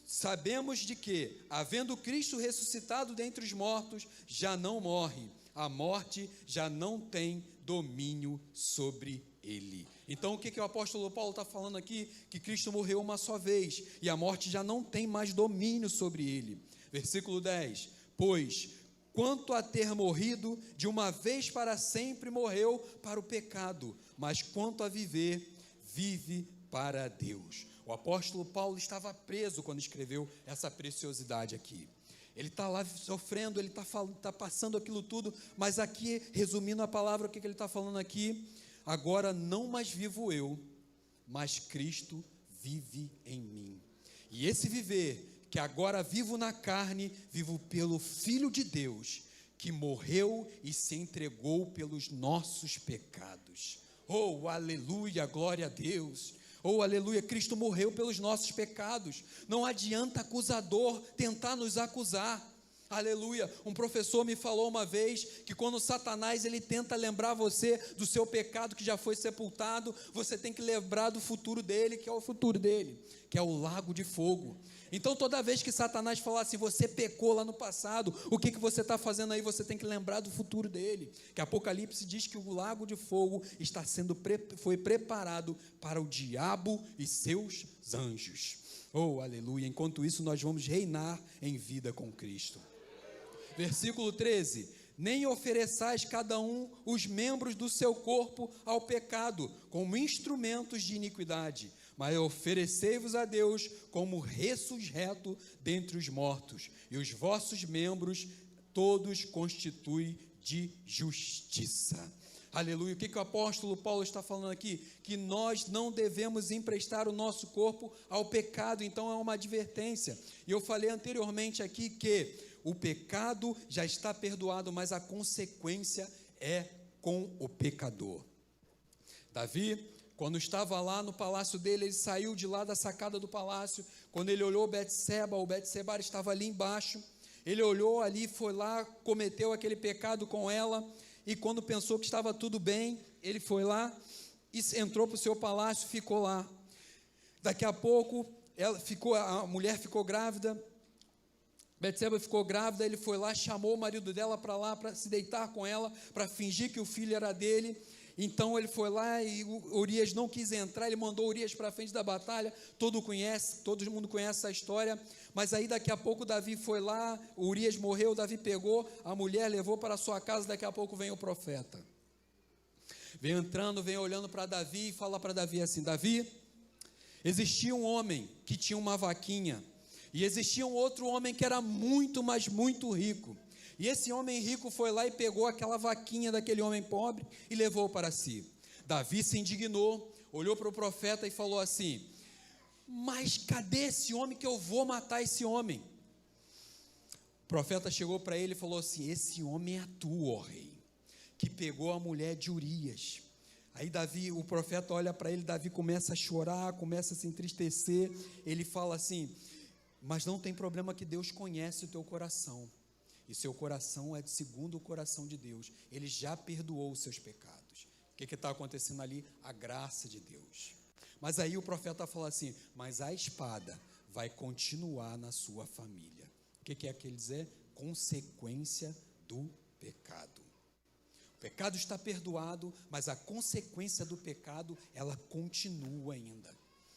Speaker 2: Sabemos de que, havendo Cristo ressuscitado dentre os mortos, já não morre. A morte já não tem domínio sobre ele. Então o que o apóstolo Paulo está falando aqui? Que Cristo morreu uma só vez, e a morte já não tem mais domínio sobre ele. Versículo 10, pois, quanto a ter morrido, de uma vez para sempre morreu para o pecado, mas quanto a viver, vive para Deus. O apóstolo Paulo estava preso quando escreveu essa preciosidade aqui. Ele está lá sofrendo, ele está passando aquilo tudo, mas aqui, resumindo a palavra, o que ele está falando aqui? Agora não mais vivo eu, mas Cristo vive em mim. E esse viver, que agora vivo na carne, vivo pelo Filho de Deus, que morreu e se entregou pelos nossos pecados. Oh, aleluia, glória a Deus. Oh, aleluia, Cristo morreu pelos nossos pecados. Não adianta acusador tentar nos acusar. Aleluia, um professor me falou uma vez que quando Satanás ele tenta lembrar você do seu pecado que já foi sepultado, você tem que lembrar do futuro dele, que é o futuro dele, que é o lago de fogo. Então toda vez que Satanás falar assim, você pecou lá no passado, o que você está fazendo aí? Você tem que lembrar do futuro dele, que Apocalipse diz que o lago de fogo foi preparado para o diabo e seus anjos. Oh, aleluia, enquanto isso nós vamos reinar em vida com Cristo. Versículo 13, nem ofereçais cada um os membros do seu corpo ao pecado, como instrumentos de iniquidade, mas oferecei-vos a Deus como ressurreto dentre os mortos, e os vossos membros todos constituem de justiça. Aleluia, o que o apóstolo Paulo está falando aqui? Que nós não devemos emprestar o nosso corpo ao pecado, então é uma advertência. E eu falei anteriormente aqui que o pecado já está perdoado, mas a consequência é com o pecador. Davi, quando estava lá no palácio dele, ele saiu de lá da sacada do palácio, quando ele olhou Betseba, o Betseba estava ali embaixo, ele olhou ali, foi lá, cometeu aquele pecado com ela, e quando pensou que estava tudo bem, ele foi lá, e entrou para o seu palácio, ficou lá. Daqui a pouco, a mulher ficou grávida, Betseba ficou grávida, ele foi lá, chamou o marido dela para lá, para se deitar com ela, para fingir que o filho era dele. Então ele foi lá e Urias não quis entrar, ele mandou Urias para frente da batalha, todo mundo conhece essa história, mas aí daqui a pouco Davi foi lá, Urias morreu, Davi pegou, a mulher levou para a sua casa, daqui a pouco vem o profeta, vem entrando, vem olhando para Davi e fala para Davi assim, Davi, existia um homem que tinha uma vaquinha, e existia um outro homem que era muito, mas muito rico, e esse homem rico foi lá e pegou aquela vaquinha daquele homem pobre e levou para si. Davi se indignou, olhou para o profeta e falou assim, mas cadê esse homem que eu vou matar esse homem? O profeta chegou para ele e falou assim, esse homem é tu, ó rei, que pegou a mulher de Urias. Aí Davi, o profeta olha para ele, Davi começa a chorar, começa a se entristecer, ele fala assim, mas não tem problema que Deus conhece o teu coração. E seu coração é segundo o coração de Deus. Ele já perdoou os seus pecados. O que está acontecendo ali? A graça de Deus. Mas aí o profeta fala assim, mas a espada vai continuar na sua família. O que é que ele diz? Consequência do pecado. O pecado está perdoado, mas a consequência do pecado, ela continua ainda.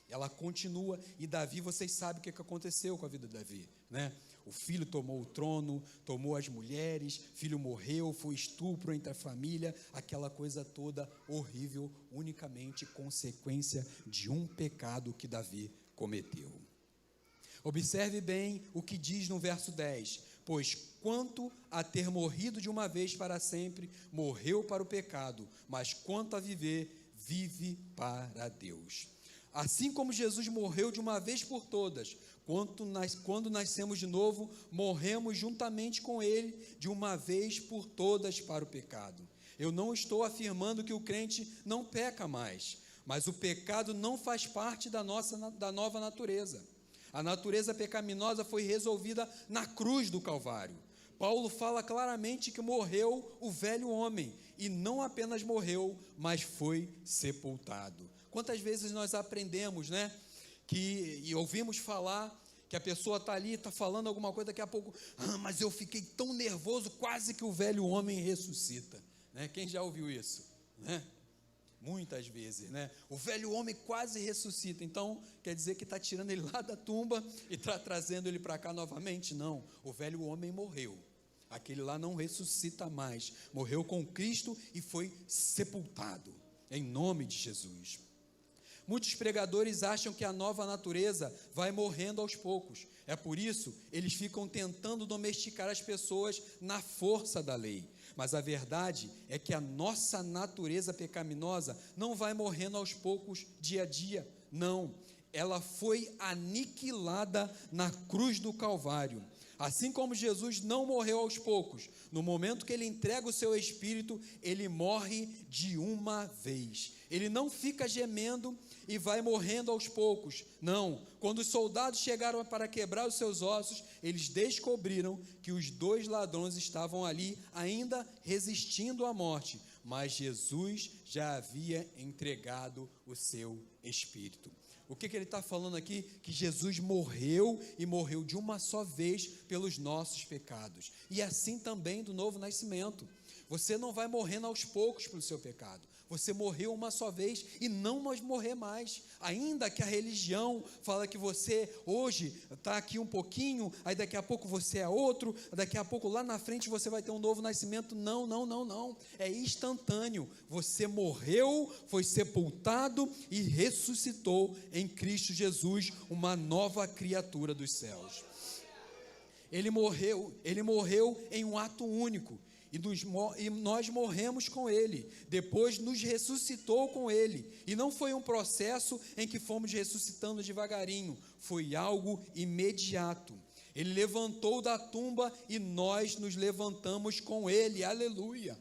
Speaker 2: Ela continua, e Davi, vocês sabem o que aconteceu com a vida de Davi, né? O filho tomou o trono, tomou as mulheres, filho morreu, foi estupro entre a família, aquela coisa toda horrível, unicamente consequência de um pecado que Davi cometeu. Observe bem o que diz no verso 10, pois quanto a ter morrido de uma vez para sempre, morreu para o pecado, mas quanto a viver, vive para Deus. Assim como Jesus morreu de uma vez por todas, quando nascemos de novo, morremos juntamente com Ele, de uma vez por todas para o pecado. Eu não estou afirmando que o crente não peca mais, mas o pecado não faz parte da nova natureza. A natureza pecaminosa foi resolvida na cruz do Calvário. Paulo fala claramente que morreu o velho homem, e não apenas morreu, mas foi sepultado. Quantas vezes nós aprendemos, né, e ouvimos falar que a pessoa está ali, está falando alguma coisa, daqui a pouco, mas eu fiquei tão nervoso, quase que o velho homem ressuscita, né? Quem já ouviu isso, né? Muitas vezes, né? O velho homem quase ressuscita, então quer dizer que está tirando ele lá da tumba e está trazendo ele para cá novamente? Não, o velho homem morreu, aquele lá não ressuscita mais, morreu com Cristo e foi sepultado, em nome de Jesus. Muitos pregadores acham que a nova natureza vai morrendo aos poucos. É por isso, eles ficam tentando domesticar as pessoas na força da lei. Mas a verdade é que a nossa natureza pecaminosa não vai morrendo aos poucos, dia a dia. Não, ela foi aniquilada na cruz do Calvário. Assim como Jesus não morreu aos poucos, no momento que ele entrega o seu espírito, ele morre de uma vez. Ele não fica gemendo e vai morrendo aos poucos. Não, quando os soldados chegaram para quebrar os seus ossos, eles descobriram que os 2 ladrões estavam ali ainda resistindo à morte, mas Jesus já havia entregado o seu espírito. O que ele está falando aqui? Que Jesus morreu e morreu de uma só vez pelos nossos pecados. E assim também do novo nascimento. Você não vai morrendo aos poucos pelo seu pecado. Você morreu uma só vez e não vai morrer mais. Ainda que a religião fala que você hoje está aqui um pouquinho, aí daqui a pouco você é outro, daqui a pouco lá na frente você vai ter um novo nascimento. Não, não, não, não. É instantâneo. Você morreu, foi sepultado e ressuscitou em Cristo Jesus, uma nova criatura dos céus. Ele morreu em um ato único. E nós morremos com ele, depois nos ressuscitou com ele, e não foi um processo em que fomos ressuscitando devagarinho, foi algo imediato. Ele levantou da tumba e nós nos levantamos com ele, aleluia.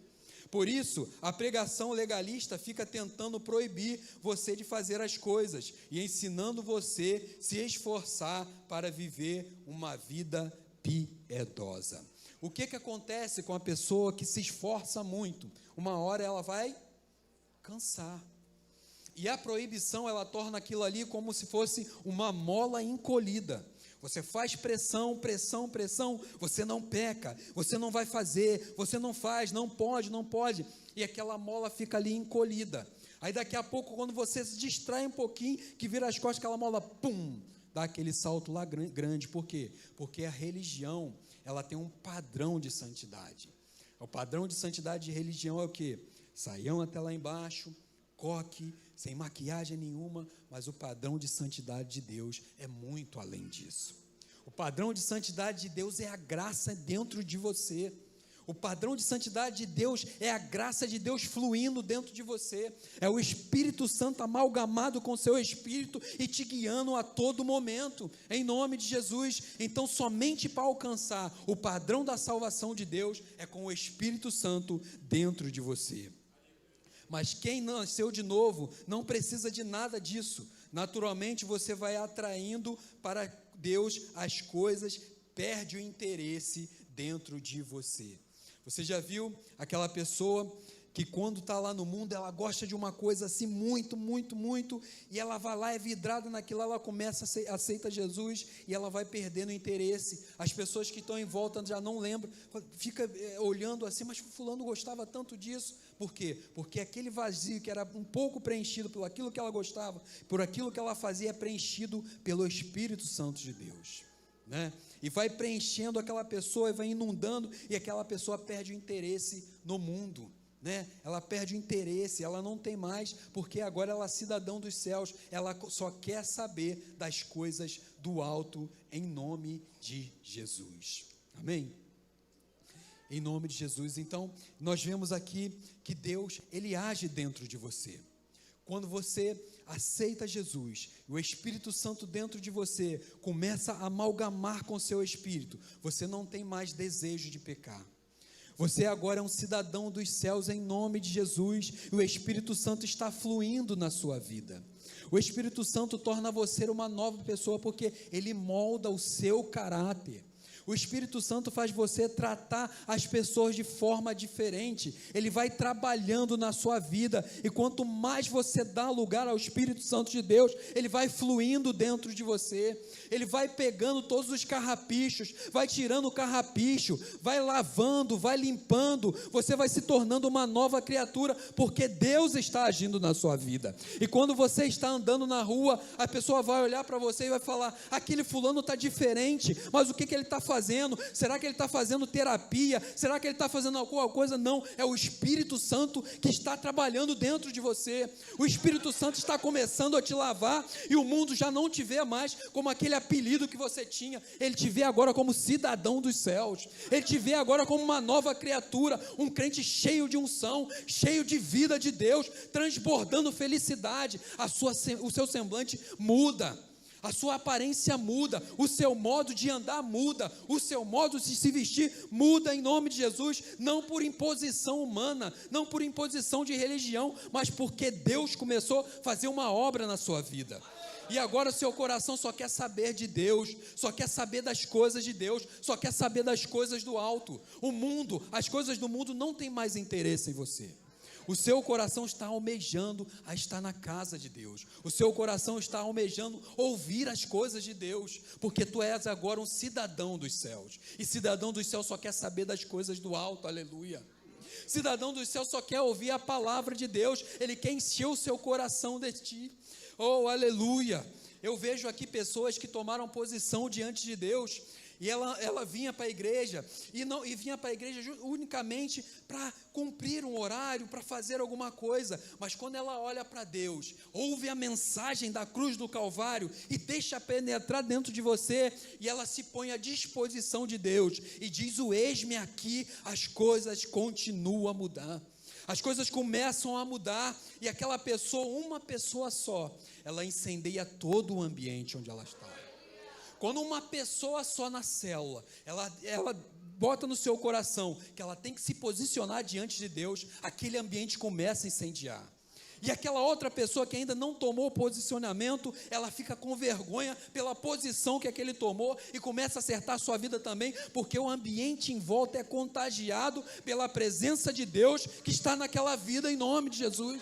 Speaker 2: Por isso, a pregação legalista fica tentando proibir você de fazer as coisas, e ensinando você a se esforçar para viver uma vida piedosa. O que acontece com a pessoa que se esforça muito? Uma hora ela vai cansar. E a proibição, ela torna aquilo ali como se fosse uma mola encolhida. Você faz pressão, pressão, pressão, você não peca, você não vai fazer, você não faz, não pode. E aquela mola fica ali encolhida. Aí daqui a pouco, quando você se distrai um pouquinho, que vira as costas, aquela mola, pum, dá aquele salto lá grande. Por quê? Porque a religião, ela tem um padrão de santidade. O padrão de santidade de religião é o quê? Saião até lá embaixo, coque, sem maquiagem nenhuma, mas o padrão de santidade de Deus é muito além disso. O padrão de santidade de Deus é a graça dentro de você. O padrão de santidade de Deus é a graça de Deus fluindo dentro de você. É o Espírito Santo amalgamado com o seu Espírito e te guiando a todo momento, em nome de Jesus. Então, somente para alcançar o padrão da salvação de Deus é com o Espírito Santo dentro de você. Mas quem nasceu de novo não precisa de nada disso. Naturalmente, você vai atraindo para Deus as coisas, perde o interesse dentro de você. Você já viu aquela pessoa que quando está lá no mundo, ela gosta de uma coisa assim muito, e ela vai lá, é vidrada naquilo, ela começa, aceita Jesus, e ela vai perdendo o interesse. As pessoas que estão em volta já não lembram, fica olhando assim, mas fulano gostava tanto disso. Por quê? Porque aquele vazio que era um pouco preenchido por aquilo que ela gostava, por aquilo que ela fazia, é preenchido pelo Espírito Santo de Deus, né? E vai preenchendo aquela pessoa, e vai inundando, e aquela pessoa perde o interesse no mundo, né? Ela perde o interesse, ela não tem mais, porque agora ela é cidadão dos céus, ela só quer saber das coisas do alto, em nome de Jesus, amém? Em nome de Jesus. Então, nós vemos aqui que Deus, Ele age dentro de você. Quando você aceita Jesus, o Espírito Santo dentro de você começa a amalgamar com o seu espírito, você não tem mais desejo de pecar. Você agora é um cidadão dos céus em nome de Jesus, e o Espírito Santo está fluindo na sua vida. O Espírito Santo torna você uma nova pessoa, porque ele molda o seu caráter. O Espírito Santo faz você tratar as pessoas de forma diferente. Ele vai trabalhando na sua vida, e quanto mais você dá lugar ao Espírito Santo de Deus, ele vai fluindo dentro de você. Ele vai pegando todos os carrapichos, vai tirando o carrapicho, vai lavando, vai limpando. Você vai se tornando uma nova criatura, porque Deus está agindo na sua vida. E quando você está andando na rua, a pessoa vai olhar para você e vai falar: aquele fulano está diferente, mas o que ele está fazendo? fazendo? Será que ele está fazendo terapia? Será que ele está fazendo alguma coisa? Não, é o Espírito Santo que está trabalhando dentro de você. O Espírito Santo está começando a te lavar, e o mundo já não te vê mais como aquele apelido que você tinha. Ele te vê agora como cidadão dos céus. Ele te vê agora como uma nova criatura, um crente cheio de unção, cheio de vida de Deus, transbordando felicidade. O seu semblante muda, a sua aparência muda, o seu modo de andar muda, o seu modo de se vestir muda em nome de Jesus, não por imposição humana, não por imposição de religião, mas porque Deus começou a fazer uma obra na sua vida. E agora o seu coração só quer saber de Deus, só quer saber das coisas de Deus, só quer saber das coisas do alto. O mundo, as coisas do mundo não têm mais interesse em você. O seu coração está almejando a estar na casa de Deus. O seu coração está almejando ouvir as coisas de Deus, porque tu és agora um cidadão dos céus. E cidadão dos céus só quer saber das coisas do alto, aleluia. Cidadão dos céus só quer ouvir a palavra de Deus, ele quer encher o seu coração de ti. Oh, aleluia. Eu vejo aqui pessoas que tomaram posição diante de Deus, e ela vinha para a igreja, e vinha para a igreja unicamente para cumprir um horário, para fazer alguma coisa, mas quando ela olha para Deus, ouve a mensagem da cruz do Calvário, e deixa penetrar dentro de você, e ela se põe à disposição de Deus, e diz: o eis-me aqui, as coisas continuam a mudar. As coisas começam a mudar, e aquela pessoa, uma pessoa só, ela incendeia todo o ambiente onde ela está. Quando uma pessoa só na célula, ela bota no seu coração que ela tem que se posicionar diante de Deus, aquele ambiente começa a incendiar. E aquela outra pessoa que ainda não tomou posicionamento, ela fica com vergonha pela posição que aquele tomou, e começa a acertar a sua vida também, porque o ambiente em volta é contagiado pela presença de Deus que está naquela vida, em nome de Jesus.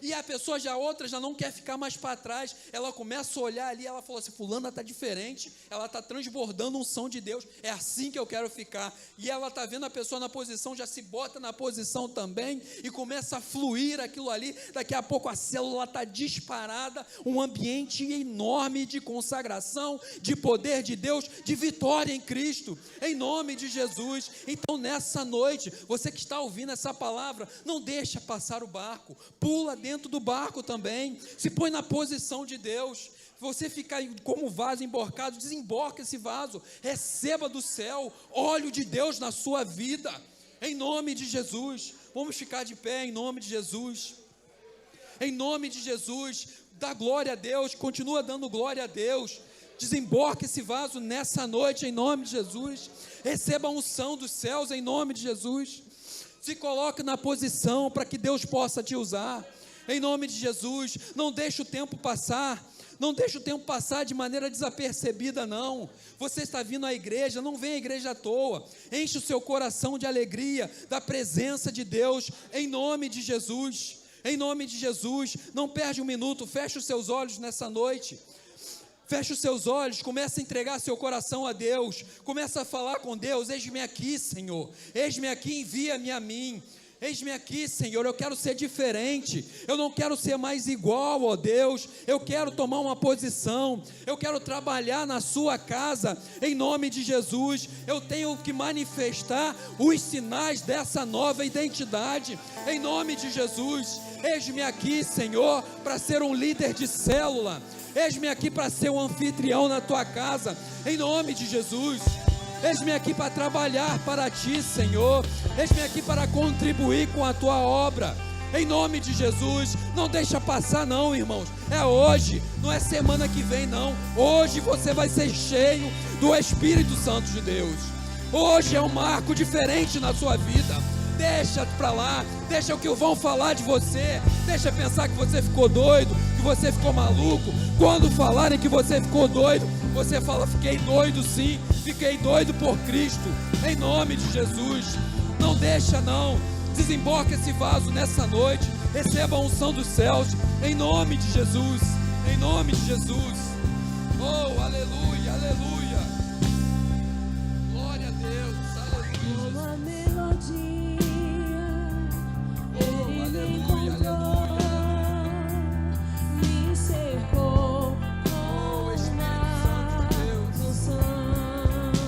Speaker 2: E a pessoa outra já não quer ficar mais para trás, ela começa a olhar ali, ela falou assim: fulana está diferente, ela está transbordando unção de Deus, é assim que eu quero ficar. E ela está vendo a pessoa na posição, já se bota na posição também, e começa a fluir aquilo ali. Daqui a pouco a célula está disparada, um ambiente enorme de consagração, de poder de Deus, de vitória em Cristo, em nome de Jesus. Então nessa noite, você que está ouvindo essa palavra, não deixa passar o barco, pula dentro do barco também, se põe na posição de Deus. Você ficar como vaso emborcado, desemborca esse vaso, receba do céu óleo de Deus na sua vida, em nome de Jesus. Vamos ficar de pé em nome de Jesus, em nome de Jesus. Dá glória a Deus, continua dando glória a Deus. Desemborca esse vaso nessa noite em nome de Jesus. Receba a unção dos céus em nome de Jesus. Se coloque na posição para que Deus possa te usar, em nome de Jesus. Não deixe o tempo passar, não deixe o tempo passar de maneira desapercebida, não. Você está vindo à igreja, não vem à igreja à toa. Enche o seu coração de alegria, da presença de Deus, em nome de Jesus, em nome de Jesus. Não perde um minuto, feche os seus olhos nessa noite. Feche os seus olhos, comece a entregar seu coração a Deus, comece a falar com Deus: eis-me aqui, Senhor, eis-me aqui, envia-me a mim. Eis-me aqui, Senhor, eu quero ser diferente, eu não quero ser mais igual, ó Deus, eu quero tomar uma posição, eu quero trabalhar na sua casa, em nome de Jesus. Eu tenho que manifestar os sinais dessa nova identidade, em nome de Jesus. Eis-me aqui, Senhor, para ser um líder de célula, eis-me aqui para ser um anfitrião na tua casa, em nome de Jesus. Eis-me aqui para trabalhar para ti, Senhor. Eis-me aqui para contribuir com a tua obra, em nome de Jesus. Não deixa passar não, irmãos. É hoje, não é semana que vem não. Hoje você vai ser cheio do Espírito Santo de Deus. Hoje é um marco diferente na sua vida. Deixa para lá, deixa o que vão falar de você, deixa pensar que você ficou doido, que você ficou maluco. Quando falarem que você ficou doido, você fala: fiquei doido sim, fiquei doido por Cristo, em nome de Jesus. Não deixa não, desemboca esse vaso nessa noite, receba a unção dos céus, em nome de Jesus, em nome de Jesus. Oh, aleluia, aleluia, glória a Deus, aleluia.
Speaker 3: Uma melodia,
Speaker 2: Oh, aleluia, aleluia.
Speaker 3: me cercou
Speaker 2: Oh,
Speaker 3: com
Speaker 2: Espírito Santo de Deus.
Speaker 3: unção.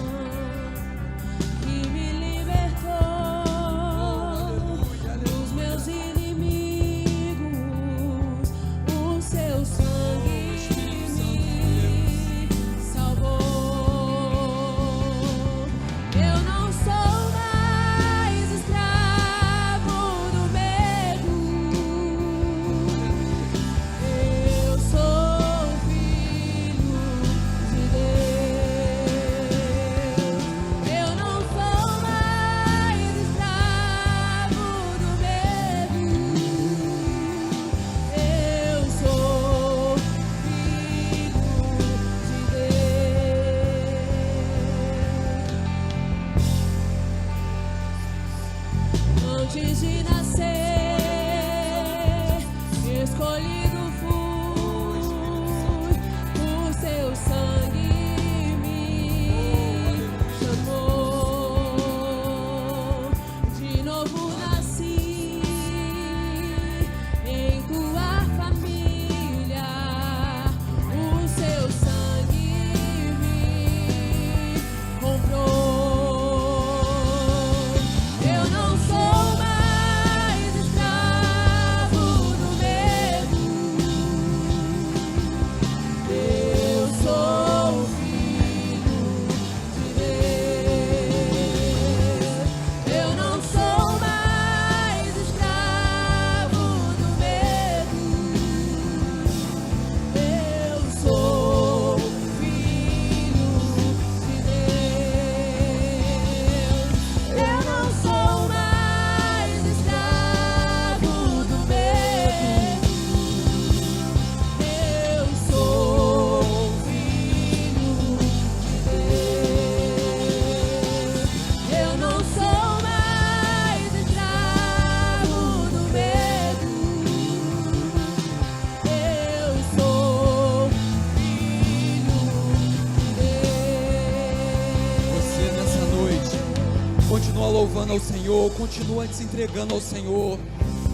Speaker 2: louvando ao Senhor, continua se entregando ao Senhor.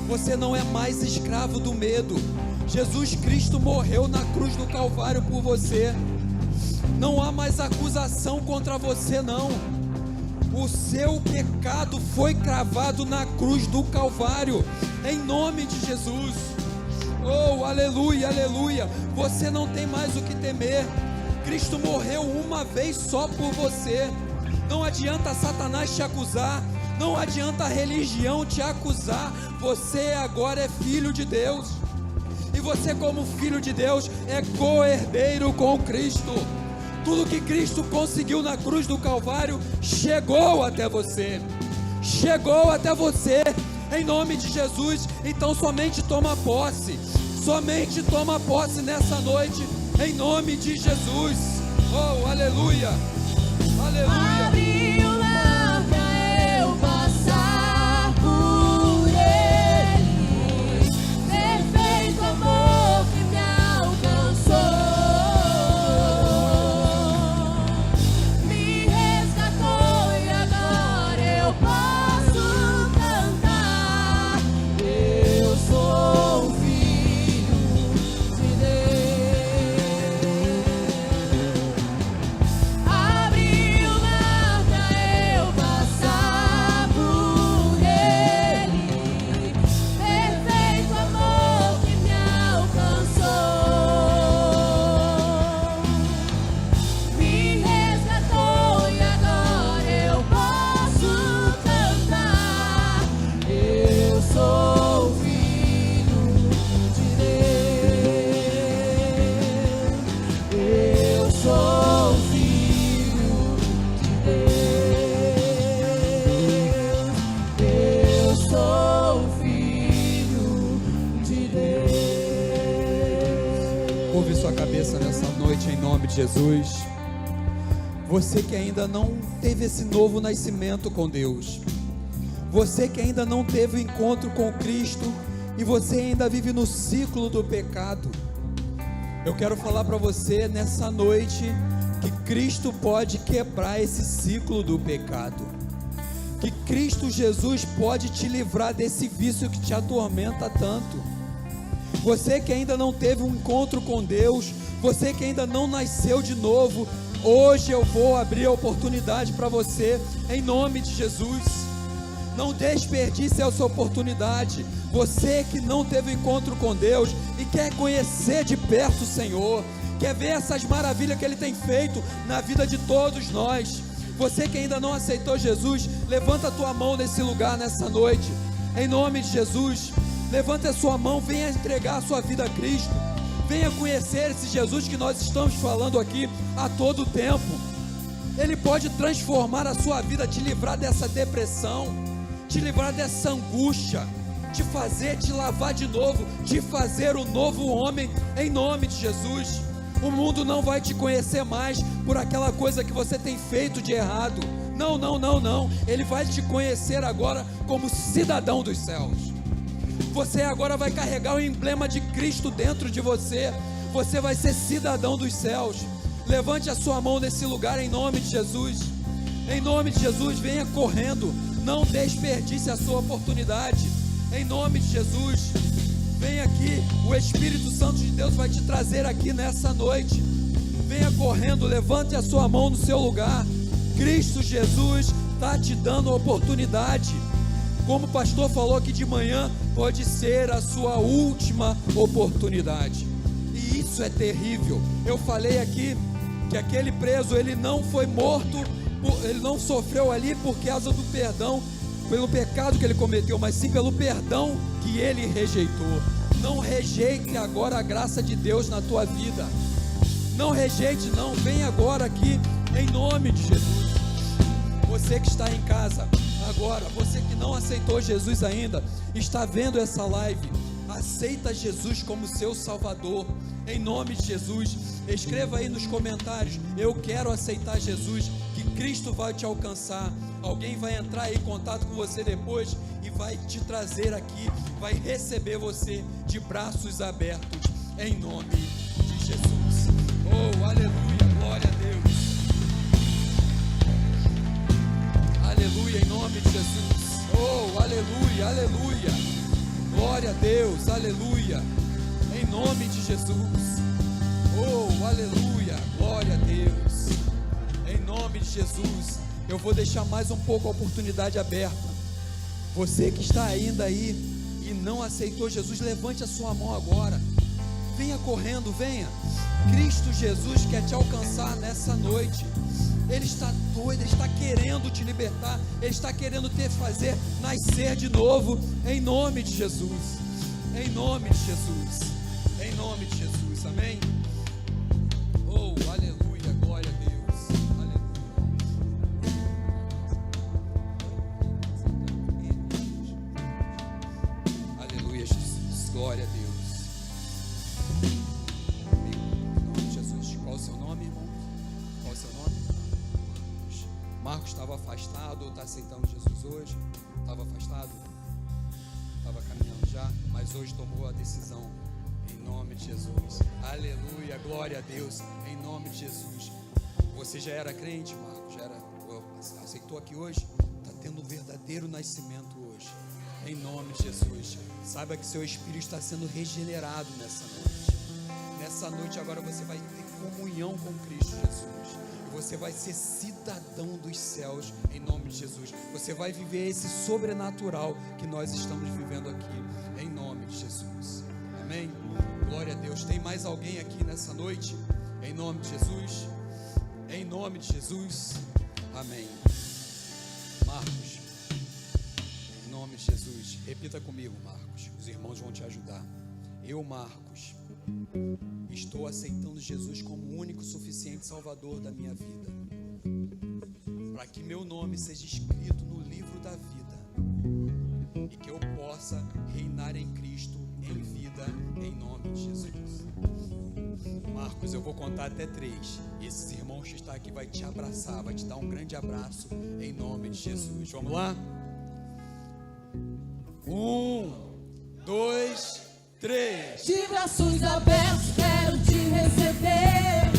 Speaker 2: Você não é mais escravo do medo. Jesus Cristo morreu na cruz do Calvário por você. Não há mais acusação contra você, não. O seu pecado foi cravado na cruz do Calvário, em nome de Jesus. Oh, aleluia, aleluia. Você não tem mais o que temer. Cristo morreu uma vez só por você. Não adianta Satanás te acusar, não adianta a religião te acusar. Você agora é filho de Deus, e você, como filho de Deus, é co-herdeiro com Cristo. Tudo que Cristo conseguiu na cruz do Calvário chegou até você, chegou até você, em nome de Jesus. Então somente toma posse nessa noite, em nome de Jesus. Oh, aleluia, aleluia.
Speaker 3: Abre o mar pra eu passar por ele, perfeito amor que me alcançou, me resgatou e agora eu posso cantar. Eu sou filho de Deus. Abre o mar pra eu passar por ele, perfeito amor que me alcançou, me resgatou e agora eu posso cantar. Eu sou filho de Deus. Eu sou filho de Deus. Eu sou filho de Deus.
Speaker 2: Curve sua cabeça nessa noite em nome de Jesus. Você que ainda não teve esse novo nascimento com Deus, você que ainda não teve o encontro com Cristo e você ainda vive no ciclo do pecado, eu quero falar para você nessa noite que Cristo pode quebrar esse ciclo do pecado, que Cristo Jesus pode te livrar desse vício que te atormenta tanto. Você que ainda não teve um encontro com Deus, você que ainda não nasceu de novo, hoje eu vou abrir a oportunidade para você, em nome de Jesus. Não desperdice essa oportunidade. Você que não teve encontro com Deus e quer conhecer de perto o Senhor, quer ver essas maravilhas que Ele tem feito na vida de todos nós. Você que ainda não aceitou Jesus, levanta a tua mão nesse lugar nessa noite, em nome de Jesus. Levanta a sua mão, venha entregar a sua vida a Cristo, venha conhecer esse Jesus que nós estamos falando aqui a todo tempo. Ele pode transformar a sua vida, te livrar dessa depressão, te livrar dessa angústia, te lavar de novo, te fazer um novo homem, em nome de Jesus. O mundo não vai te conhecer mais por aquela coisa que você tem feito de errado. Não, não, não, não. Ele vai te conhecer agora como cidadão dos céus. Você agora vai carregar o emblema de Cristo dentro de você. Você vai ser cidadão dos céus. Levante a sua mão nesse lugar em nome de Jesus. Em nome de Jesus, venha correndo. Não desperdice a sua oportunidade. Em nome de Jesus, vem aqui. O Espírito Santo de Deus vai te trazer aqui nessa noite. Venha correndo, levante a sua mão no seu lugar. Cristo Jesus está te dando a oportunidade. Como o pastor falou aqui de manhã, pode ser a sua última oportunidade. E isso é terrível. Eu falei aqui que aquele preso, ele não foi morto, ele não sofreu ali por causa do perdão, pelo pecado que ele cometeu, mas sim pelo perdão que ele rejeitou. Não rejeite agora a graça de Deus na tua vida. Não rejeite não, vem agora aqui em nome de Jesus. Você que está em casa agora, você que não aceitou Jesus ainda, está vendo essa live, aceita Jesus como seu Salvador, em nome de Jesus. Escreva aí nos comentários: eu quero aceitar Jesus, que Cristo vai te alcançar. Alguém vai entrar aí em contato com você depois e vai te trazer aqui, vai receber você de braços abertos, em nome de Jesus. Oh, aleluia, glória a Deus. aleluia, em nome de Jesus. Oh, aleluia, aleluia. Glória a Deus, aleluia. Em nome de Jesus. Oh, aleluia, glória a Deus. Em nome de Jesus. Eu vou deixar mais um pouco a oportunidade aberta. Você que está ainda aí e não aceitou Jesus, levante a sua mão agora. Venha correndo, venha. Cristo Jesus quer te alcançar nessa noite. Ele está doido, Ele está querendo te libertar. Ele está querendo te fazer nascer de novo. Em nome de Jesus. Em nome de Jesus. Em nome de Jesus, amém? Oh, aleluia, glória a Deus. Aleluia, Jesus, glória a Deus. Em nome de Jesus. Qual é o seu nome, irmão? Qual é o seu nome? Marcos estava afastado ou está aceitando Jesus hoje? Estava afastado? Estava caminhando já, mas hoje tomou a decisão. Em nome de Jesus. Aleluia, glória a Deus. Em nome de Jesus. Você já era crente, Marcos? Já era, aceitou aqui hoje? Está tendo um verdadeiro nascimento hoje. Em nome de Jesus. Saiba que seu espírito está sendo regenerado nessa noite. Nessa noite agora você vai ter comunhão com Cristo Jesus. E você vai ser cidadão dos céus. Em nome de Jesus. Você vai viver esse sobrenatural que nós estamos vivendo aqui. Em nome de Jesus. Amém? Glória a Deus. Tem mais alguém aqui nessa noite? Em nome de Jesus. Em nome de Jesus. Amém. Marcos. Em nome de Jesus. Repita comigo, Marcos. Os irmãos vão te ajudar. Eu, Marcos, estou aceitando Jesus como o único suficiente Salvador da minha vida. Para que meu nome seja escrito no livro da vida. E que eu possa reinar em Cristo em vida, em nome de Jesus. Marcos, eu vou contar até 3. Esses irmãos que estão aqui vai te abraçar, vai te dar um grande abraço em nome de Jesus. Vamos lá? 1, 2, 3.
Speaker 3: De braços abertos quero te receber.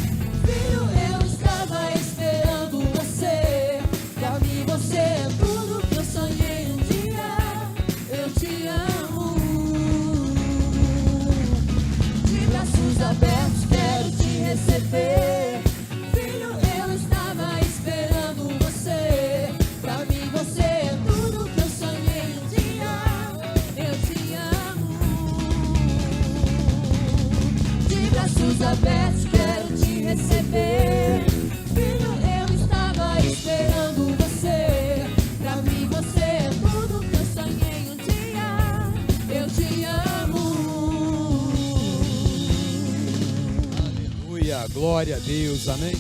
Speaker 3: Filho, eu estava esperando você. Pra mim você é tudo que eu sonhei um dia. Eu te amo. De braços abertos quero te receber. Filho, eu estava esperando você. Pra mim você é tudo que eu sonhei um dia. Eu te amo. De braços abertos quero te receber. Filho, eu estava esperando você. Pra mim você é tudo que eu sonhei um dia. Eu te amo.
Speaker 2: Aleluia, glória a Deus, amém.